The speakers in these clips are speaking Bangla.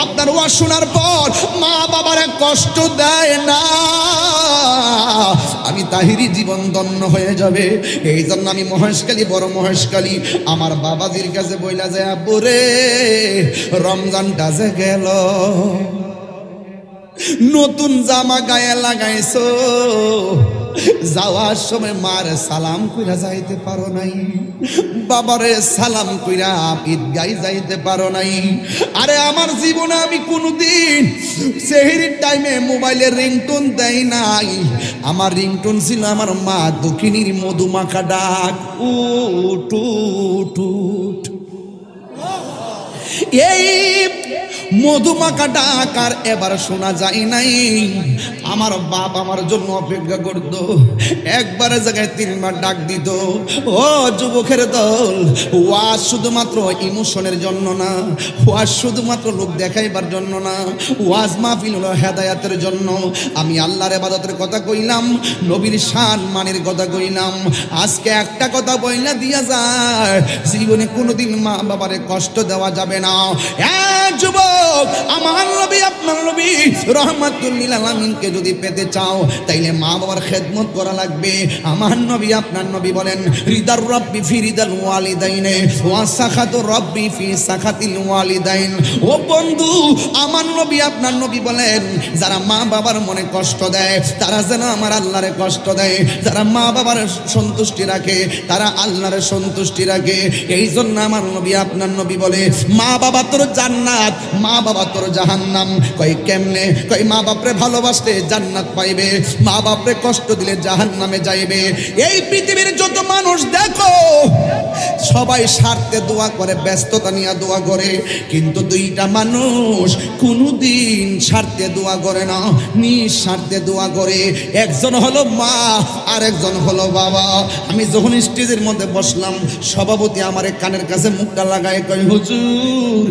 আপনার ওয়াজ শোনার পর মা বাবারে কষ্ট দেয় না, আমি তাহিরি জীবন ধন্য হয়ে যাবে। এই জন্য আমি মহেশখালী, বড় মহেশখালী আমার বাবাজির কাছে বইলা যায়, আব্বু রে রমজানটা যে গেল, নতুন জামা গায়ে লাগাইছো, যাওয়ার সময় মার সালাম কইরা যাইতে পারো নাই, বাবারে সালাম কইরা ঈদগায় যাইতে পারো নাই। আরে আমার জীবনে আমি কোনোদিন সেহরির টাইমে মোবাইলের রিংটোন দেই নাই। আমার রিংটোন ছিল আমার মা দক্ষিণীর মধুমাখা ডাক, উঠ উঠ উঠ। এই মধুমাখা ডাক আর এবার শোনা যায় নাই। আমার বাপ আমার জন্য অপেক্ষা করত, একবারে জায়গায় 3 বার ডাক দিত। ও যুবকের দল, ওয়াজ শুধুমাত্র ইমোশনের জন্য না, ওয়াজ শুধুমাত্র লোক দেখাইবার জন্য না, ওয়াজ মাহফিল হলো হেদায়াতের জন্য। আমি আল্লাহর ইবাদতের কথা কইলাম, নবীর শান মানের কথা কইলাম। আজকে একটা কথা বইলা দিয়া যায়, জীবনে কোনোদিন মা বাবারে কষ্ট দেওয়া যাবে না। যুবক, আমার নবী আপনার নবী রাহমাতুল লিল আলামিনকে যদি পেতে চাও তাইলে মা বাবার খেদমত করা লাগবে। আমার নবী আপনার নবী বলেন, রিদার রব্বি ফি রিদাল ওয়ালিদাইন ওয়া সাখাতুর রব্বি ফি সাখাতিল ওয়ালিদাইন। ও বন্ধু, আমার নবী আপনার নবী বলেন, যারা মা বাবার মনে কষ্ট দেয় তারা যেন আমার আল্লাহরে কষ্ট দেয়। যারা মা বাবার সন্তুষ্টি রাখে তারা আল্লাহরে সন্তুষ্টি রাখে। এই জন্য আমার নবী আপনার নবী বলে, মা বাবা তোর জান্নাত, মা বাবা তোর জাহান্নাম। কই কেমনে? কই মা বাপরে ভালোবাসলে জান্নাত পাইবে, মা বাপরে কষ্ট দিলে জাহান্নামে যাইবে। এই পৃথিবীর যত মানুষ দেখো সবাই স্বার্থে দোয়া করে, ব্যস্ততা নিয়ে দোয়া করে, কিন্তু দুইটা মানুষ কোনোদিন স্বার্থে দোয়া করে না, নিঃস্বার্থে দোয়া করে। একজন হলো মা আর একজন হলো বাবা। আমি যখন স্টেজের মধ্যে বসলাম, সভাপতি আমার কানের কাছে মুখটা লাগায় কই, হুজুর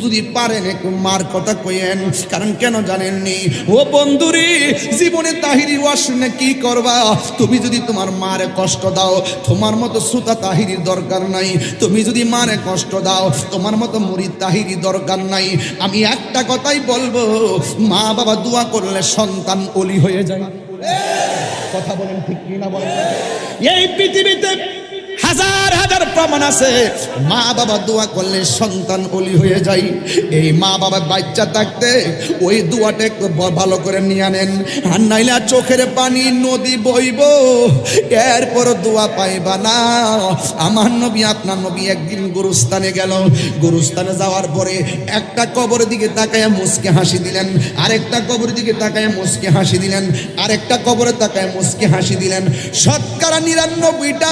যদি পারেন একটু মার কথা কইেন, কারণ কেন জানেননি ও বন্ধুরি, জীবনে তাহিরি ওয়াজ শুনে কি করবা? তুমি যদি তোমার মারে কষ্ট দাও, তোমার মতো সুতা তাহিরির দরকার নাই। তুমি যদি মারে কষ্ট দাও, তোমার মতো মুরিদ তাহিরি দরকার নাই। আমি একটা কথাই বলবো, মা বাবা দোয়া করলে সন্তান ওলি হয়ে যায়। কথা বলেন ঠিক কিনা বলেন? এই পৃথিবীতে হাজার হাজার প্রমাণ আছে, মা বাবা দোয়া করলে সন্তান ওলি হয়ে যায়। এই মা বাবা বাচ্চা থাকতে ওই দোয়াটা একটু ভালো করে নিয়ে আনেন, আর নাইলে চোখের পানি নদী বইব, এরপর দোয়া পাইবা না। আমার নবী আপনার নবী একদিন গুরুস্থানে গেল, গুরুস্থানে যাওয়ার পরে একটা কবরের দিকে তাকায় মুচকে হাসি দিলেন, আরেকটা কবরের দিকে তাকায় মুচকে হাসি দিলেন, আরেকটা কবরে তাকায় মুচকে হাসি দিলেন। শতকরা 99টা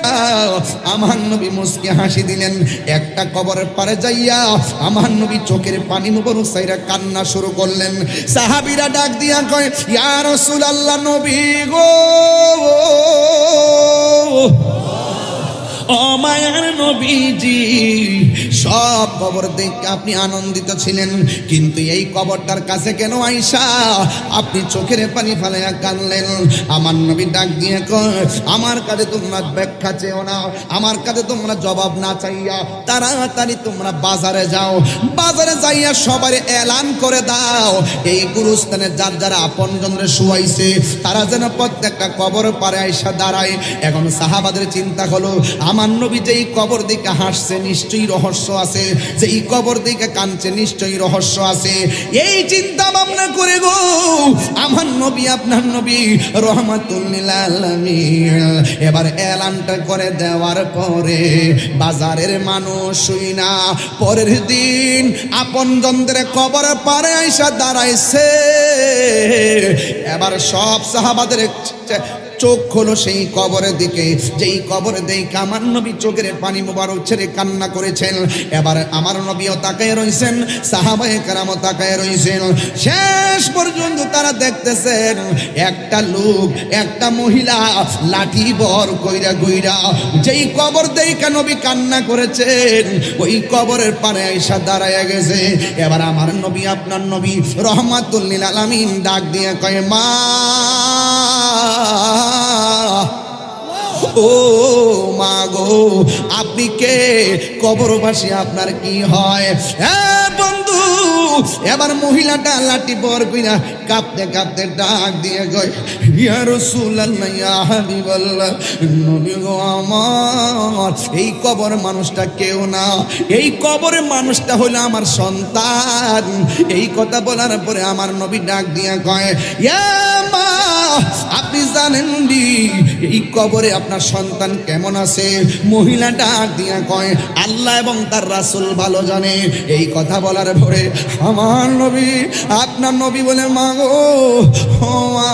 আমার নবী মুচকে হাসি দিলেন। একটা কবরের পারে যাইয়া আমার নবী চোখের পানি মুবারক সাইরা কান্না শুরু করলেন। সাহাবীরা ডাক দিয়া কয়, ইয়া রাসূলুল্লাহ, নবী গো, ও মায়ার নবীজি, সব কবর দেখে আপনি আনন্দিত ছিলেন, কিন্তু এই কবরটার কাছে কেন আইসা আপনি চোখের পানি ফেলাইয়া কাঁদলেন? আমার নবী ডাক দিয়ে কয়, আমার কাছে তোমরা ব্যাখ্যা চেও না, আমার কাছে তোমরা জবাব না চাইয়া তাড়াতাড়ি তোমরা বাজারে যাও, বাজারে যাইয়া সবার এলান করে দাও, এই গুরুস্থানে যার যারা আপনজনরে শুয়াইছে তারা যেন প্রত্যেকটা কবর পারে আইসা দাঁড়ায়। এখন সাহাবাদের চিন্তা হলো, আমার নবী যেই কবর দিকে হাসছে নিশ্চয়ই রহস্য আছে, যেই কবর দিকে কাঁদছে নিশ্চয়ই রহস্য আছে। এই চিন্তা ভাবনা করে গো আমার নবী আপনার নবী রাহমাতুল লিল আলামিন এবার এলানটা করে দেওয়ার পরে বাজারের মানুষ শুই না পরের দিন আপনজনদের কবরের পারে আইসা দাঁড়াইছে। এবার সব সাহাবাদের চোখ হলো সেই কবরের দিকে, যেই কবরে দেখে আমার নবী চোখের পানি মোবারক ছেড়ে কান্না করেছেন। এবার আমার নবীও তাকায় রইছেন, সাহাবায়ে কেরামও তাকায় রইছেন। শেষ পর্যন্ত তারা দেখতেছেন একটা লোক, একটা মহিলা লাঠি বর কইরা কইরা যেই কবর দেখে নবী কান্না করেছেন ওই কবরের পারে আইসা দাঁড়ায় গেছে। এবার আমার নবী আপনার নবী রাহমাতুল লিল আলামিন ডাক দিয়ে কয়, মা ও মা গো, আপনি কে? কবরবাসী আপনার কি হয়? হ্যাঁ বন্ধু, এবার মহিলাটা লাঠি বর কইরা কাঁপতে কাঁপতে ডাক দিয়ে কয়, ইয়া রাসূলুল্লাহ ইয়া হাবিবাল্লাহ, নবী গো আমার এই কবর মানুষটা কেউ না, এই কবরের মানুষটা হলো আমার সন্তান। এই কথা বলার পরে আমার নবী ডাক দিয়া কয়, ইয়া মা, আপনি জানেন নি এই কবরে আপনার সন্তান কেমন আছে? মহিলা ডাক দিয়া কয়, আল্লাহ এবং তার রাসূল ভালো জানে। এই কথা বলার পরে আমার নবী, আপনার নবী বলে, মা গো, ও মা,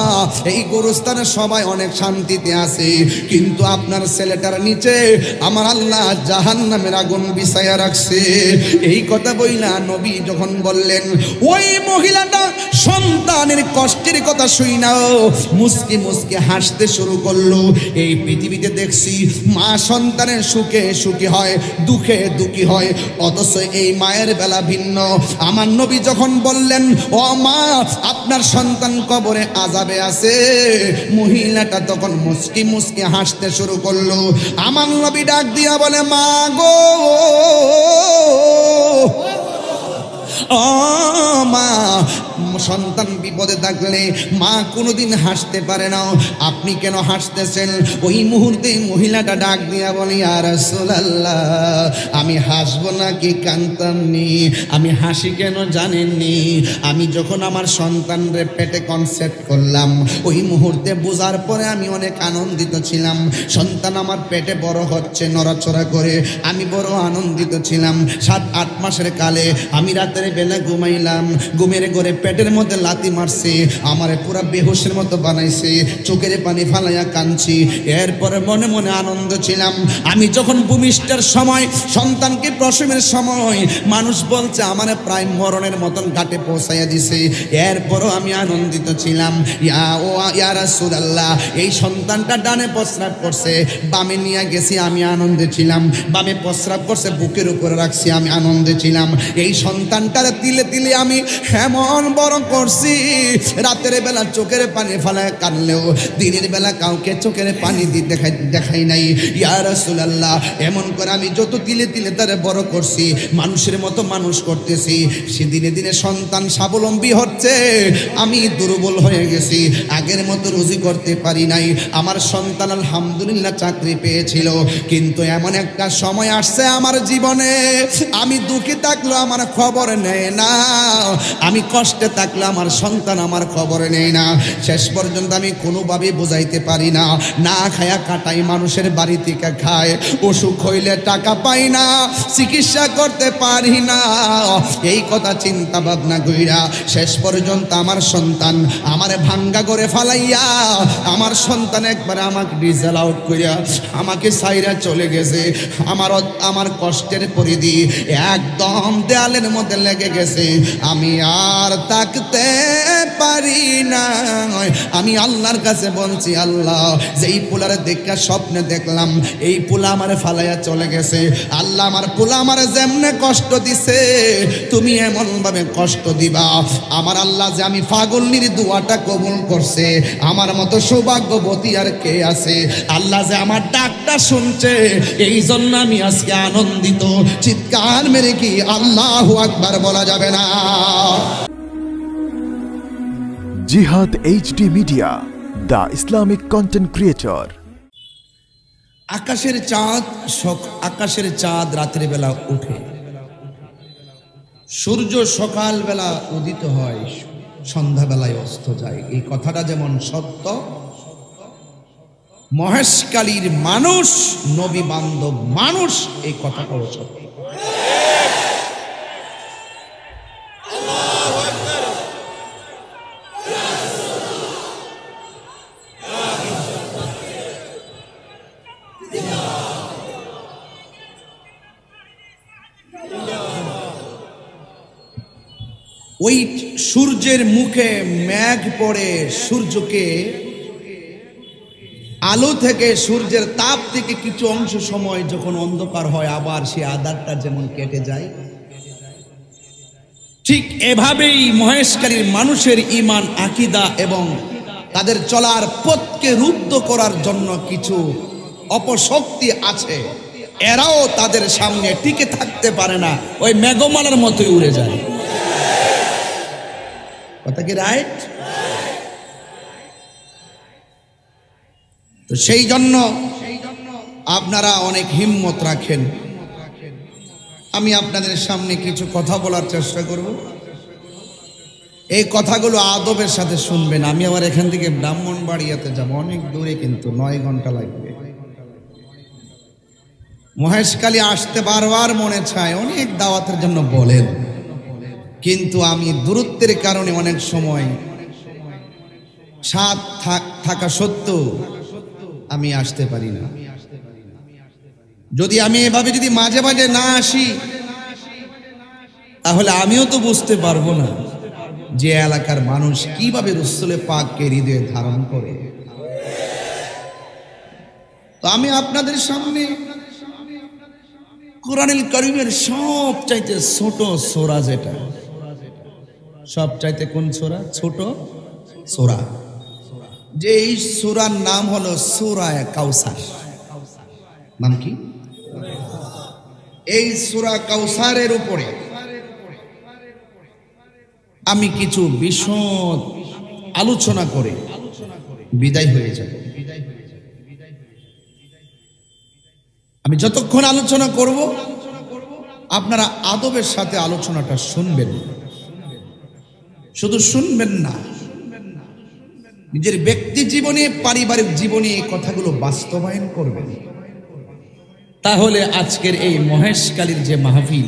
এই গোরস্থানে সবাই অনেক শান্তিতে আছে, কিন্তু আপনার ছেলেটার নিচে আমার আল্লাহ জাহান্নামের আগুন বিছায়া রাখছে। এই কথা বইলা নবী যখন বললেন, ওই মহিলাটা সন্তানের কষ্টের কথা শুইনা মুস্কি মুস্কি হাসতে শুরু করলো। এই পৃথিবীতে দেখছি মা সন্তানের সুখে সুখী হয়, দুঃখে দুঃখী হয়, অথচ এই মায়ের বেলা ভিন্ন। আমার নবী যখন বললেন, ও মা, আপনার সন্তান কবরে আযাবে আছে, মহিলাটা তখন মুস্কি মুস্কি হাসতে শুরু করলো। আমার নবী ডাক দিয়া বলে, মা গো, ও মা, সন্তান বিপদে থাকলে মা কোনোদিন হাসতে পারে না, আপনি কেন হাসতেছেন? ওই মুহূর্তে মহিলাটা ডাক দিয়া বলে, ইয়া রাসূলুল্লাহ, আমি হাসবো নাকি কাঁদতামনি? আমি হাসি কেন জানেননি? আমি যখন আমার সন্তানরে পেটে কনসেপ্ট করলাম, ওই মুহূর্তে বোঝার পরে আমি অনেক আনন্দিত ছিলাম। সন্তান আমার পেটে বড় হচ্ছে, নড়াচড়া করে, আমি বড় আনন্দিত ছিলাম। 7-8 মাসের কালে আমি রাতের বেলা ঘুমাইলাম, ঘুমের ঘরে পেটের মধ্যে লাথি মারছে, আমারে পুরা বেহুশের মতো বানাইছে, চোখের পানি ফালাইয়া কাঁদছি। এরপরে মনে মনে আনন্দ ছিলাম। আমি যখন ভূমিষ্ঠের সময়, সন্তানকে প্রসবের সময়, মানুষ বলছে আমারে প্রায় মরণের মতন ঘাটে পৌঁছাইয়া দিছে, এরপরও আমি আনন্দিত ছিলাম। ইয়া রাসূলুল্লাহ, এই সন্তানটা ডানে প্রস্রাব করছে, বামে নিয়ে গেছি, আমি আনন্দে ছিলাম। বামে প্রস্রাব করছে, বুকের উপরে রাখছি, আমি আনন্দে ছিলাম। এই সন্তানটা তিলে তিলে আমি এমন বড় করছি, রাতের বেলা চোখের পানি ফালায় কাঁদলেও দিনের বেলা কাউকে চোখের পানি দেখাই নাই। ইয়া রাসূলুল্লাহ, এমন করে আমি যত তিলে তিলে তারে বড় করছি, মানুষের মতো মানুষ করতেছি, সে দিনে দিনে সন্তান স্বাবলম্বী হচ্ছে, আমি দুর্বল হয়ে গেছি, আগের মতো রুজি করতে পারি নাই। আমার সন্তান আলহামদুলিল্লাহ চাকরি পেয়েছিল, কিন্তু এমন একটা সময় আসছে আমার জীবনে, আমি দুঃখে থাকলেও আমার খবর নেয় না, আমি কষ্টে থাকলে আমার সন্তান আমার খবর নেয় না। শেষ পর্যন্ত আমি কোনোভাবে বোঝাইতে পারি না, না খায়া কাটাই, মানুষের বাড়ি থেকে খায়, অসুখ হইলে টাকা পাই না, চিকিৎসা করতে পারি না। এই কথা চিন্তা ভাবনা কইরা শেষ পর্যন্ত আমার সন্তান আমার ভাঙ্গা করে ফালাইয়া, আমার সন্তান একবারে আমাকে ডিজেল আউট করিয়া আমাকে সাইরা চলে গেছে। আমার কষ্টের পরিধি একদম দেয়ালের মধ্যে লেগে গেছে, আমি আর তাকতে পারি না। আমি আল্লাহর কাছে বলছি, আল্লাহ, যেই পোলারে দেখা স্বপ্নে দেখলাম, এই পোলা আমার ফালাইয়া চলে গেছে, আল্লাহ, আমার পোলা আমার যেমনে কষ্ট দিছে, তুমি এমন ভাবে কষ্ট দিবা, আমার আল্লাহ, যে আমি পাগলনির দোয়াটা কবুল করছে, আমার মতো সৌভাগ্যবতী আর কে আছে? আল্লাহ যে আমার ডাকটা শুনছে, এই জন্য আমি আজকে আনন্দিত। চিৎকার মেরে কি আল্লাহু আকবার বলা যাবে না? জিহাদ HD media, the Islamic content creator. আকাশের চাঁদ রাতের বেলা উঠে, সূর্য সকাল বেলা উদিত হয়, সন্ধ্যাবেলায় অস্ত যায়। এই কথাটা যেমন সত্য, মহেশকালীর মানুষ, নবী বান্ধব মানুষ, এই কথাটাও সত্য। ওই সূর্যের মুখে মেঘ পড়ে, সূর্যকে আলো থেকে, সূর্যের তাপ থেকে কিছু অংশ সময় যখন অন্ধকার হয়, আবার সে আধারটা যেমন কেটে যায়, ঠিক এভাবেই মহেশকালীর মানুষের ঈমান, আকীদা এবং তাদের চলার পথকে রুদ্ধ করার জন্য কিছু অপশক্তি আছে, এরাও তাদের সামনে টিকে থাকতে পারে না, ওই মেঘমালার মতোই উড়ে যায়। কথা কি রাইট? তো সেই জন্য আপনারা অনেক হিম্মত রাখেন। আমি আপনাদের সামনে কিছু কথা বলার চেষ্টা করব। এই কথাগুলো আদবের সাথে শুনবেন। আমি আবার এখান থেকে ব্রাহ্মণবাড়িয়াতে যাব, অনেক দূরে, কিন্তু 9 ঘন্টা লাগবে। মহেশখালী আসতে বারবার মনে চায়, অনেক দাওয়াতের জন্য বলেন, কিন্তু আমি দূরত্বের কারণে অনেক সময় সাথ থাকা সত্ত্বেও আমি আসতে পারি না। যদি আমি এভাবে যদি মাঝে মাঝে না আসি, তাহলে আমিও তো বুঝতে পারবো না যে এলাকার মানুষ কিভাবে রাসূলে পাককে হৃদয়ে ধারণ করে। তো আমি আপনাদের সামনে কোরআনুল কারীমের সবচাইতে ছোট সূরা, যেটা সবচাইতে কোন সূরা? ছোট সূরা। যে এই সূরার নাম হলো সূরা কাউসার। নাম কি? এই সূরা কাউসারের উপরে আমি কিছু বিশদ আলোচনা করে বিদায় হয়ে যাব। আমি যতক্ষণ আলোচনা করব, আপনারা আদবের সাথে আলোচনাটা শুনবেন। শুধু শুনবেন না, নিজের ব্যক্তি জীবনে, পারিবারিক জীবনে এই কথাগুলো বাস্তবায়ন করবেন। তাহলে আজকের এই মহেশখালীর যে মাহফিল,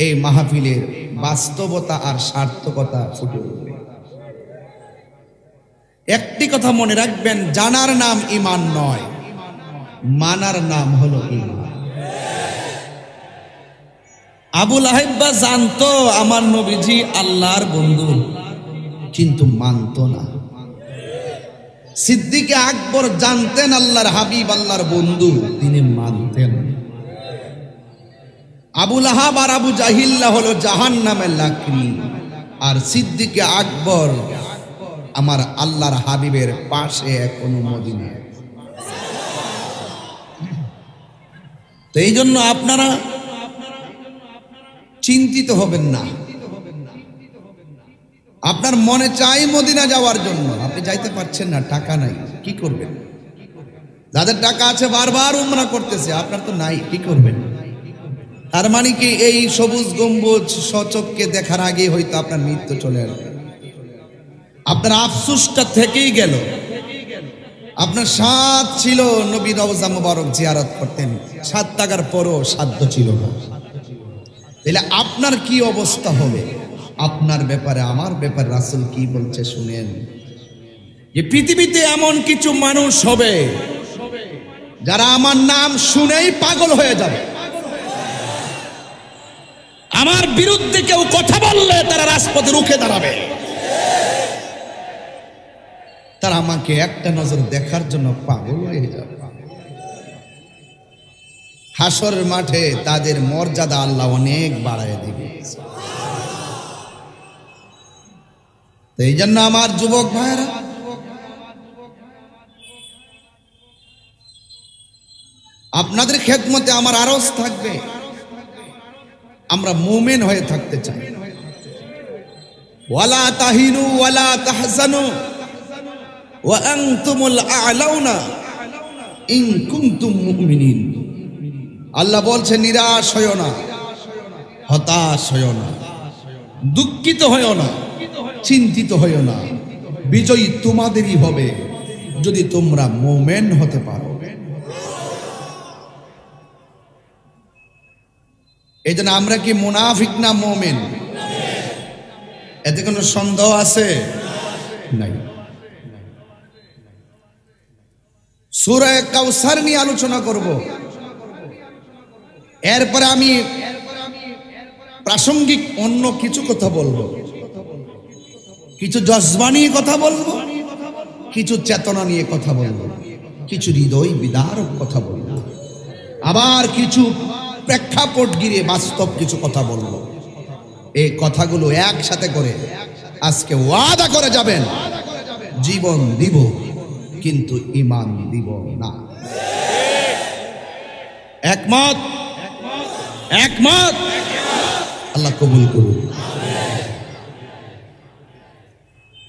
এই মাহফিলের বাস্তবতা আর সার্থকতা ফুটে উঠবে। একটি কথা মনে রাখবেন, জানার নাম ঈমান নয়, মানার নাম হলো ঈমান। আবু লাহাব জানতো আমার নবীজি আল্লাহর বন্ধু, কিন্তু মানতো না। সিদ্দিকে আকবর জানতেন আল্লাহর হাবিব, আল্লাহর বন্ধু, তিনি মানতেন। আবু লাহাব আর আবু জাহিল্লা হলো জাহান্নামের লাকড়ি, আর সিদ্দিকে আকবর আমার আল্লাহর হাবিবের পাশে এখনো মদিনায়। তো এই জন্য আপনারা চিন্তিত হবেন না। আপনার মনে চাই মদিনা যাওয়ার জন্য, আপনি যাইতে পারছেন না, টাকা নাই, কি করবেন? যাদের টাকা আছে বারবার উমরা করতেছে, আপনার তো নাই, কি করবেন? তার মানে কি এই সবুজ গম্বুজ সচক্ষে দেখার আগে হয়তো আপনার মৃত্যু চলে আসবে। আপনার আফসোসটা থেকেই গেল। আপনার সাথ ছিল নবী রওজা মুবারক জিয়ারত করতেন, 7 টাকার পরও সাধ্য ছিল না। তাহলে আপনার কি অবস্থা হবে? আপনার ব্যাপারে, আমার ব্যাপারে রাসূল কি বলছে শুনেন, যে পৃথিবীতে এমন কিছু মানুষ হবে যারা আমার নাম শুনেই পাগল হয়ে যাবে। আমার বিরুদ্ধে কেউ কথা বললে তারা রাজপথে রুখে দাঁড়াবে। তারা আমাকে একটা নজর দেখার জন্য পাগল হয়ে যাবে। হাসরের মাঠে তাদের মর্যাদা আল্লাহ অনেক বাড়ায় দিবে। এই জন্য আমার যুবক ভাইরা, আপনাদের খেদমতে আমার আরজ থাকবে, আমরা মুমিন হয়ে থাকতে চাই। ওয়ালা তাহিনু ওয়ালা তাহজানু ওয়া আনতুমুল আ'লাউনা ইন কুনতুম মুমিনিন। আল্লাহ বলছে, নিরাশ হয়ো না, হতাশ হয়ো না, দুঃখিত হয়ো না, চিন্তিত হয়ো না, বিজয়ী তোমাদেরই হবে যদি তোমরা মুমিন হতে পারো। এই জন্য আমরা কি মুনাফিক না মুমিন? এতে কোনো সন্দেহ আছে? নাই। সূরা কাউসার নিয়ে আলোচনা করব। এরপরে আমি প্রাসঙ্গিক অন্য কিছু কথা বলবো, কিছু জজবা নিয়ে কথা বলবো, কিছু চেতনা নিয়ে কথা বলবো, কিছু হৃদয় বিদারক কথা বলবো, আবার কিছু প্রেক্ষাপট গিরে বাস্তব কিছু কথা বলবো। এই কথাগুলো একসাথে করে আজকে ওয়াদা করে যাবেন, জীবন দিব কিন্তু ঈমান দিব না। একমত? একমত? আল্লাহ কবুল করুন।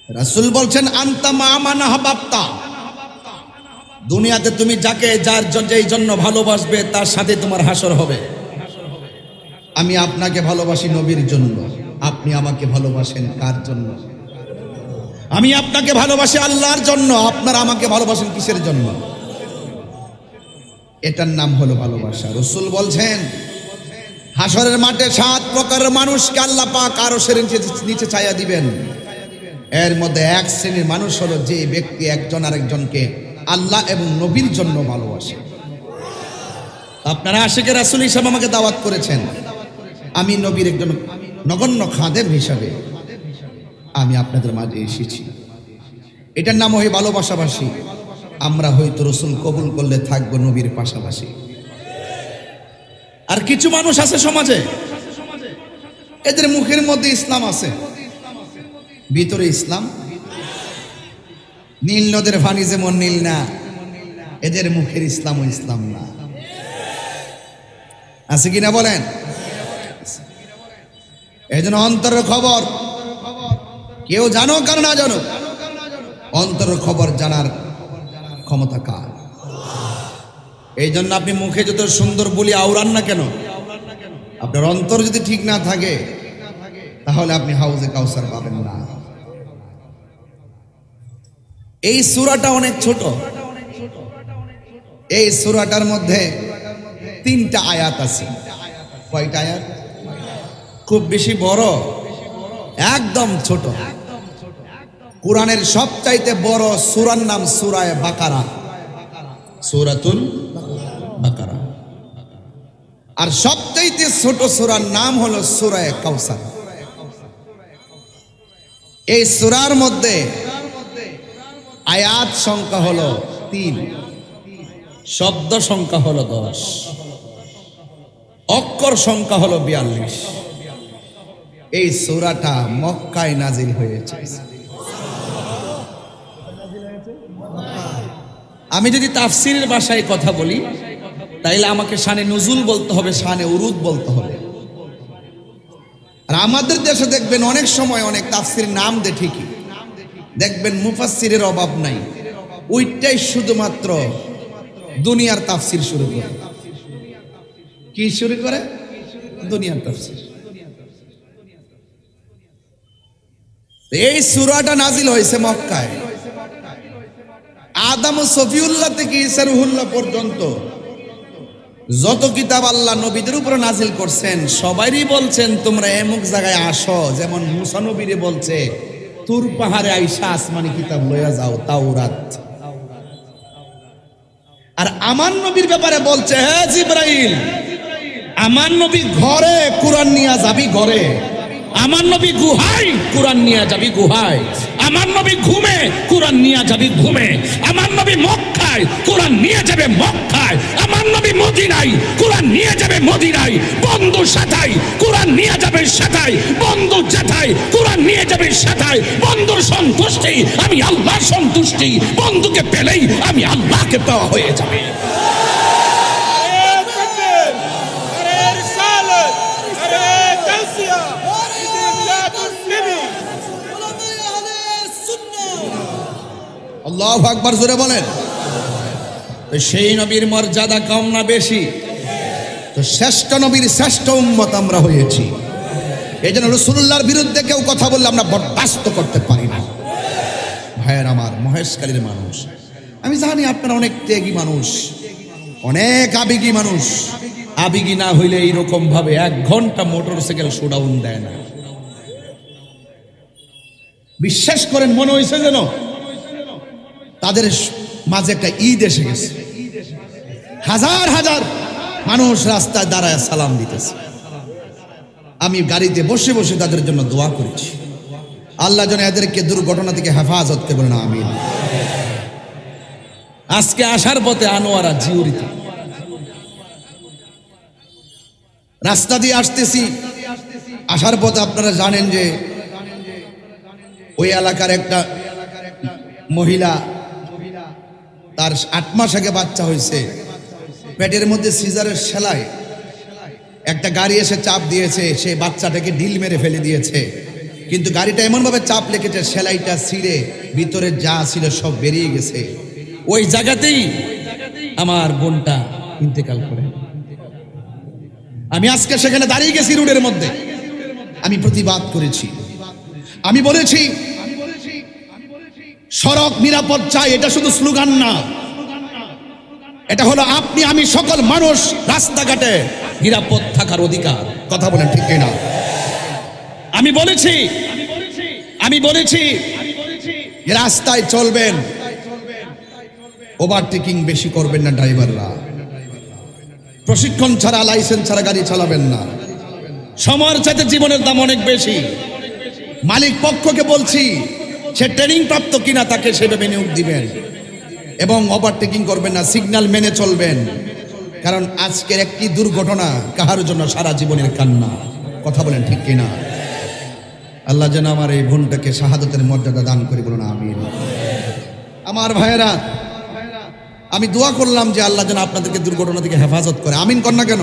রাসূল বলছেন আনতা মা মান আহবাবতা, দুনিয়াতে তুমি যাকে যার যেই জন্য ভালোবাসবে তার সাথে তোমার হাসর হবে। আমি আপনাকে ভালোবাসি নবীর জন্য, আপনি আমাকে ভালোবাসেন কার জন্য? আমি আপনাকে ভালোবাসি আল্লাহর জন্য, আপনারা আমাকে ভালোবাসেন কিসের জন্য? এটার নাম হলো ভালোবাসা। রাসূল বলছেন হাসরের মাঠে 7 প্রকারের মানুষকে আল্লাহ পাক আরশের নিচে ছায়া দিবেন। এর মধ্যে এক শ্রেণীর মানুষ হলো যে ব্যক্তি একজন আরেকজনকে আল্লাহ এবং নবীর জন্য ভালোবাসে। আপনারা আশিকে রাসূল হিসেবে আমাকে দাওয়াত করেছেন, আমি নবীর একজন নগণ্য খাদেম হিসাবে আমি আপনাদের মাঝে এসেছি। এটার নাম হয় ভালোবাসাবাসী। আমরা হয়তো রাসূল কবুল করলে থাকবো নবীর পাশাপাশি। আর কিছু মানুষ আছে সমাজে, এদের মুখের মধ্যে ইসলাম আছে, ভিতরে ইসলাম নীল নদের পানি যেমন নীল না, এদের মুখের ইসলাম ও ইসলাম না। আছে কিনা বলেন? এই জন্য অন্তরের খবর কেউ জানো কার না জানো, অন্তরের খবর জানার ক্ষমতা কার? এই জন্য আপনি মুখে যত সুন্দর বলি আওড়ান না কেন, আপনার অন্তর যদি ঠিক না থাকে তাহলে আপনি হাউজে কাউসার পাবেন না। এই সূরাটা অনেক ছোট, এই সূরাটার মধ্যে 3টা আয়াত আছে। কয়টা আয়াত? খুব বেশি বড়, একদম ছোট। কোরআনের সবচাইতে বড় সূরার নাম সূরায়ে বাকারা, সূরাতুল বাকারা। আর সবচাইতে ছোট সূরার নাম হলো সূরায়ে কাউসার। এই সূরার মধ্যে আয়াত সংখ্যা হলো 3, শব্দ সংখ্যা হলো 10, অক্ষর সংখ্যা হলো 42। এই সূরাটা মক্কায় নাজিল হয়েছে। আমি যদি তাফসীরের ভাষায় কথা বলি তাইলে আমাকে শানে নুজুল বলতে হবে, শানে উরুদ বলতে হবে। আর আমাদের দেশে দেখবেন অনেক সময় অনেক তাফসীর নাম দেয় ঠিকই, দেখবেন মুফাসসিরের অভাব নাই, ওইটাই শুধুমাত্র দুনিয়ার তাফসীর শুরু করে। কি শুরু করে? দুনিয়ার তাফসীর। এই সূরাটা নাজিল হয়েছে মক্কায়। আদম ও সফিউল্লাহ থেকে ঈসা রুহুল্লাহ পর্যন্ত যত কিতাব আল্লাহ নবীদের উপরে নাজিল করছেন সবাইরই বলছেন তোমরা এমুক জায়গায় আসো। যেমন মুসা নবীরে বলছে তুর পাহাড়ে আইসা আসমানি কিতাব লইয়া যাও, তাওরাত। আর আমার নবীর ব্যাপারে বলছে হে জিবরাইল, আমার নবী ঘরে কোরআন নিয়ে যাবি ঘরে, আমার নবী গুহায় কোরআন নিয়ে যাবি গুহায়, আমার নবী ঘুমে কোরআন নিয়ে যাবি ঘুমে, আমার নবী মক্কায় কোরআন নিয়ে যাবে মক্কায়, আমার নবী মদিনায় কোরআন নিয়ে যাবে মদিনায়, বন্ধু সাথায় কোরআন নিয়ে যাবে সাথায়, বন্ধু যেথায় কোরআন নিয়ে যাবে সাথায়। বন্ধুর সন্তুষ্টি আমি আল্লাহর সন্তুষ্টি, বন্ধুকে পেলেই আমি আল্লাহকে পাওয়া হয়ে যাবে। আল্লাহু আকবার, জোরে বলেন। তো সেই নবীর মর্যাদা কম না বেশি? তো শ্রেষ্ঠ নবীর শ্রেষ্ঠ উম্মত আমরা হয়েছি। এই জন্য রাসূলুল্লাহর বিরুদ্ধে কেউ কথা বললে আমরা বরদাস্ত করতে পারি না। ভাইয়ের আমার, মহেশখালীর মানুষ, আমি জানি আপনারা অনেক ত্যাগী মানুষ, অনেক আবেগী মানুষ। আবেগী না হইলে এইরকম ভাবে 1 ঘন্টা মোটরসাইকেল শোডাউন দেয় না। বিশ্বাস করেন, মনে হয়েছে যেন তাদের মাঝে একটা ঈদ এসে গেছে। হাজার হাজার মানুষ রাস্তায় দাঁড়ায় সালাম দিতেছে। আমি গাড়িতে বসে বসে তাদের জন্য দোয়া করেছি, আল্লাহ যেন এদেরকে দুর্ঘটনা থেকে হেফাজত করে, বলেন আমিন। আজকে আসার পথে আনোয়ারা জিউরিতে রাস্তা দিয়ে আসতেছি, আসার পথে আপনারা জানেন যে ওই এলাকার একটা মহিলা, তার 8 মাস আগে বাচ্চা হয়েছে, পেটের মধ্যে সিজারের সেলাই, একটা গাড়ি এসে চাপ দিয়েছে, সেই বাচ্চাটাকে ঢিল মেরে ফেলে দিয়েছে। কিন্তু গাড়িটা এমনভাবে চাপ লেগেছে, সেলাইটা ছিঁড়ে ভিতরে যা ছিল সব বেরিয়ে গেছে। ওই জায়গাতেই আমার বোনটা ইন্তেকাল করে। আমি আজকে সেখানে দাঁড়িয়ে গেছি রোডের মধ্যে, আমি প্রতিবাদ করেছি, আমি বলেছি সড়ক নিরাপদ চাই। এটা শুধু স্লোগান না, এটা হলো আপনি আমি সকল মানুষ রাস্তাঘাটে নিরাপদ থাকার অধিকার। কথা বলেন ঠিক কিনা? আমি বলেছি রাস্তায় চলবেন, ওভারটেকিং বেশি করবেন না, ড্রাইভাররা প্রশিক্ষণ ছাড়া লাইসেন্স ছাড়া গাড়ি চালাবেন না। সময়ের সাথে জীবনের দাম অনেক বেশি। মালিক পক্ষকে বলছি সে ট্রেনিং প্রাপ্ত কিনা তাকে সেভাবে নিয়োগ দিবেন, এবং ওভারটেকিং করবেন না, সিগন্যাল মেনে চলবেন। কারণ আজকের একটি দুর্ঘটনা কাহার জন্য সারা জীবনের কান্না। কথা বলেন ঠিক কিনা? আল্লাহ যেন আমার এই বোনটাকে শাহাদাতের মর্যাদা দান করে, বলুন আমিন। আমার ভাইয়েরা, আমি দোয়া করলাম যে আল্লাহ যেন আপনাদেরকে দুর্ঘটনা থেকে হেফাজত করে। আমিন কর না কেন?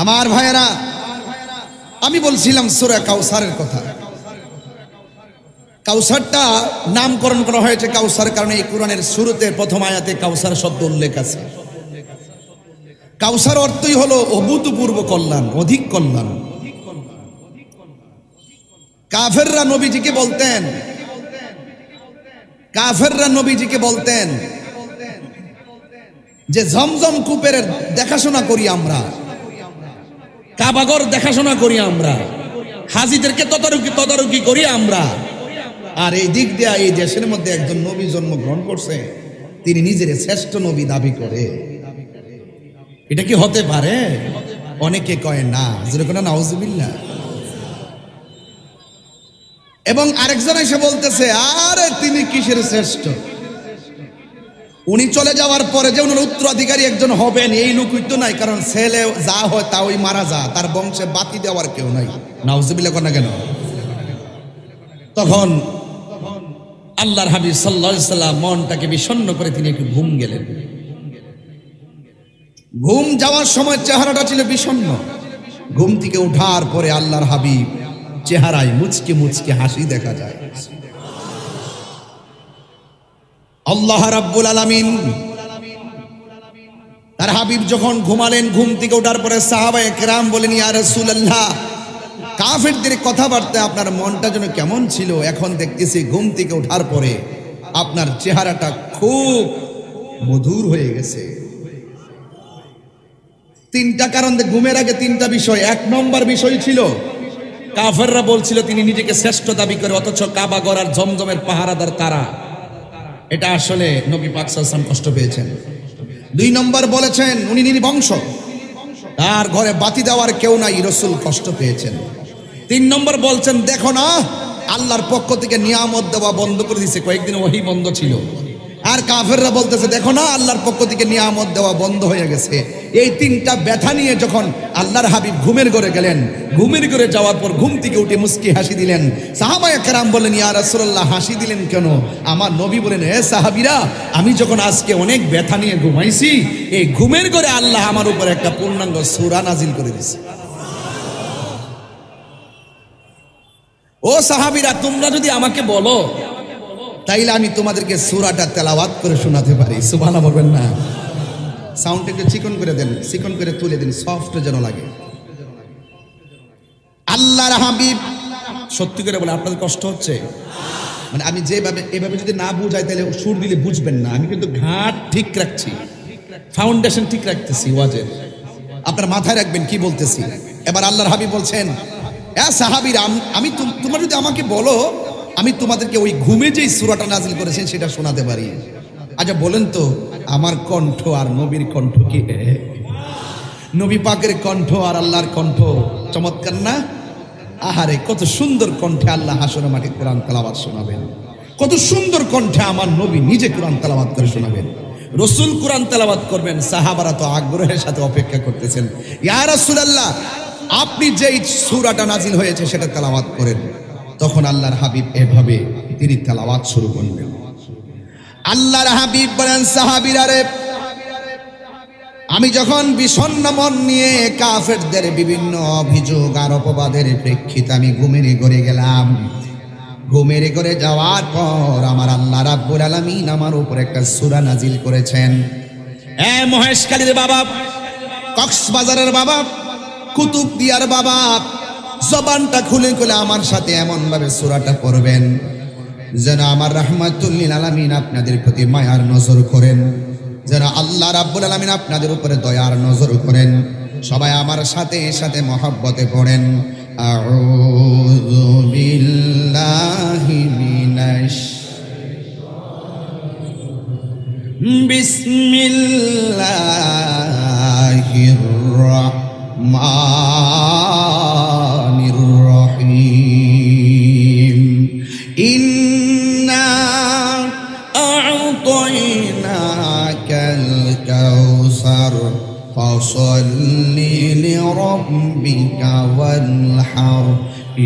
আমার ভাইয়েরা, আমি বলছিলাম সূরা কাউসারের কথা। কাউসারটা নামকরণ করা হয়েছে কাউসার কারণে এই কোরআনের শুরুতে প্রথম আয়াতে কাউসার শব্দ উল্লেখ আছে। কাউসার অর্থই হলো অভূতপূর্ব কল্যাণ, অধিক কল্যাণ। কাফেররা নবীজিকে বলতেন যে ঝমঝম কূপের দেখাশোনা করি আমরা, কাবাগর দেখাশোনা করি আমরা, হাজীদেরকে তদারকি করি আমরা, আর এই দিক দিয়ে এই দেশের মধ্যে একজন নবী জন্মগ্রহণ করছে, তিনি নিজের শ্রেষ্ঠ নবী দাবি করে। এটা কি হতে পারে? অনেকে কয় না, যেরকম নাউজুবিল্লাহ। এবং আরেকজন এসে বলতেছে আরে তিনি কিসের শ্রেষ্ঠ, উনি চলে যাওয়ার পরে যে উনার উত্তরাধিকারী একজন হবেন এই লুকুই তো নাই, কারণ ছেলে যা হয় তা ওই মারা যা, তার বংশে বাতি দেওয়ার কেউ নাই। নাউজুবিল্লাহ না কেন? তখন আল্লাহর হাবিব সাল্লাল্লাহু আলাইহি সাল্লাম মনটাকে বিষণ্ণ করে তিনি একটু ঘুম গেলেন। ঘুম যাওয়ার সময় চেহারাটা ছিল বিষণ্ণ। ঘুম থেকে ওঠার পরে আল্লাহর হাবিব চেহারায় মুচকে মুচকে হাসি দেখা যায়। আল্লাহ রাব্বুল আলামিন তার হাবিব যখন ঘুমালেন, ঘুম থেকে ওঠার পরে সাহাবায়ে কেরাম বলেন ইয়া রাসূলুল্লাহ, কাফেরদের কথাবার্তা আপনার মনটা যেন কেমন ছিল, এখন দেখতেছি ঘুম থেকে ওঠার পরে আপনার চেহারাটা খুব মধুর হয়ে গেছে। তিনটা কারণ, ঘুমের আগে তিনটা বিষয়। এক নম্বর বিষয় ছিল কাফেররা বলছিল তিনি নিজেকে শ্রেষ্ঠ দাবি করে, অথচ কাবা ঘর আর জমজমের পাহারাদার তারা। এটা আসলে নবী পাক সাল্লাল্লাহু আলাইহি ওয়াসাল্লাম কষ্ট পেয়েছেন। দুই নম্বর বলেছেন উনি নির্বংশ, তার ঘরে বাতি দেওয়ার কেউ নাই, রাসূল কষ্ট পেয়েছেন। তিন নম্বর বলছেন দেখো না আল্লাহর পক্ষ থেকে নিয়ামত দেওয়া বন্ধ করে দিয়েছে, কয়েকদিন ওহী বন্ধ ছিল। আর কাফেররা বলতেছে দেখো না আল্লাহর পক্ষ থেকে নিয়ামত দেওয়া বন্ধ হয়ে গেছে। এই তিনটা ব্যথা নিয়ে যখন আল্লাহর হাবিব ঘুমের ঘরে গেলেন, ঘুমের ঘরে যাওয়ার পর ঘুম থেকে উঠে মুস্কি হাসি দিলেন। সাহাবায়ে কেরাম বললেন ইয়া রাসূলুল্লাহ হাসি দিলেন কেন? আমার নবী বলেন হে সাহাবীরা, আমি যখন আজকে অনেক ব্যথা নিয়ে ঘুমাইছি, এই ঘুমের ঘরে আল্লাহ আমার উপর একটা পূর্ণাঙ্গ সূরা নাজিল করে দিয়েছে। ও সাহাবীরা, তোমরা যদি আমাকে বলো তাইলে আমি তোমাদেরকে সূরাটা তেলাওয়াত করে শোনাতে পারি। সুবহানাল্লাহ বলবেন না? সাউন্ড একটু চিকন করে দেন, চিকন করে তুলে দেন, সফট যেন লাগে। আল্লাহর হাবিব সত্যি করে বলে আপনাদের কষ্ট হচ্ছে? মানে আমি যেভাবে এভাবে যদি না বুঝাই তাহলে সুর দিলে বুঝবেন না। আমি কিন্তু ঘাট ঠিক রাখছি, ফাউন্ডেশন ঠিক রাখতেছি ওয়াজের, আপনার মাথায় রাখবেন কি বলতেছি। এবার আল্লাহর হাবিব বলছেন এ সাহাবীরা, আমি তোমরা যদি আমাকে বলো আমি তোমাদেরকে ওই ঘুমে যেই সূরাটা নাজিল করেছেন সেটা শোনাতে পারি। আচ্ছা বলেন তো আমার কণ্ঠ আর নবীর কণ্ঠ কি? নবী পাকের কণ্ঠ আর আল্লাহর কণ্ঠ চমৎকার না? আহারে কত সুন্দর কণ্ঠে আল্লাহ হাসরের মাঠে কোরআন তেলাওয়াত শোনাবেন, কত সুন্দর কণ্ঠে আমার নবী নিজে কোরআন তেলাওয়াত করে শোনাবেন। রাসূল কোরআন তেলাওয়াত করবেন, সাহাবারা তো আগ্রহের সাথে অপেক্ষা করতেছেন। ইয়া রাসূলুল্লাহ, আপনি যেই সূরাটা নাজিল হয়েছে সেটা তেলাওয়াত করেন। তখন আল্লাহর হাবিব এভাবে তিনি তেলাওয়াত শুরু করলেন। আল্লাহর হাবিব বলেন সাহাবীরা রে, আমি যখন বিষণ্ণ মন নিয়ে কাফেরদের বিভিন্ন অভিযোগ আর অপবাদের প্রেক্ষিতে আমি ঘুমের ঘরে গেলাম। ঘুমের ঘরে যাওয়ার পর আমার আল্লাহ রাব্বুল আলামিন আমার উপর একটা সূরা নাজিল করেছেন। মহেশখালীর বাবা, কক্সবাজারের বাবা, কুতুবদিয়ার বাবা, জবানটা খুলে খুলে আমার সাথে এমন ভাবে সূরাটা পড়বেন যেন আমার রাহমাতুল লিল আলামিন আপনাদের প্রতি মায়ার নজর করেন, যেন আল্লাহ রাব্বুল আলামিন আপনাদের উপরে দয়ার নজর করেন। সবাই আমার সাথে সাথে মহব্বতে পড়েন। আউযু বিল্লাহি মিনাশ বিসমিল্লাহির রাহমানির রহিম। ইন্না আ'তাইনাকাল কাউসার ফাসাল্লি লিরাব্বিকা ওয়ানহার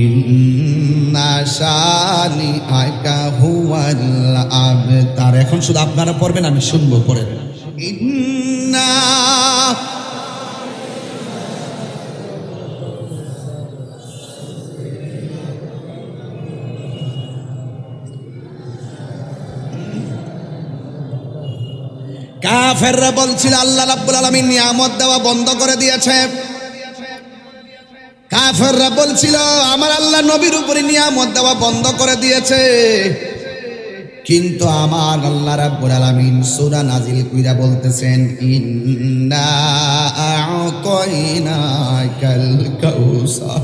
ইন্না শানিআকা হুয়াল আবতার। এখন শুধু আপনারা পড়বেন, আমি শুনবো, পড়েন। ইন্না কাফেররা বলছিল আল্লাহ রাব্বুল আলামিন নিয়ামত দেওয়া বন্ধ করে দিয়েছে। কাফেররা বলছিল আমার আল্লাহ নবীর উপরে নিয়ামত দেওয়া বন্ধ করে দিয়েছে। কিন্তু আমার আল্লাহ রাব্বুল আলামিন সূরা নাজিল কইরা বলতেছেন ইন্না আ'তাইনাকাল কাউসার,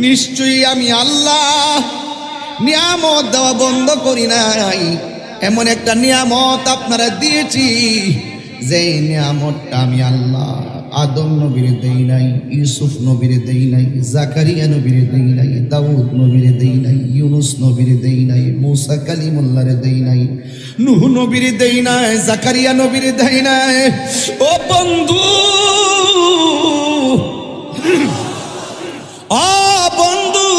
নিশ্চয়ই আমি আল্লাহ নিয়ামত দেওয়া বন্ধ করি নাই। এমন একটা নিয়ামত আপনারা দিয়েছি যে নিয়ামতটা আমি আল্লাহ আদম নবীর দেই নাই, ইউসুফ নবীর দেই নাই, জাকারিয়া নবীর দেই নাই, দাউদ নবীর দেই নাই, ইউনুস নবীর দেই নাই, মুসা কালিমুল্লাহর দেই নাই, নূহ নবীর দেই নাই, জাকারিয়া নবীর দেই নাই। ও বন্ধু, ও বন্ধু,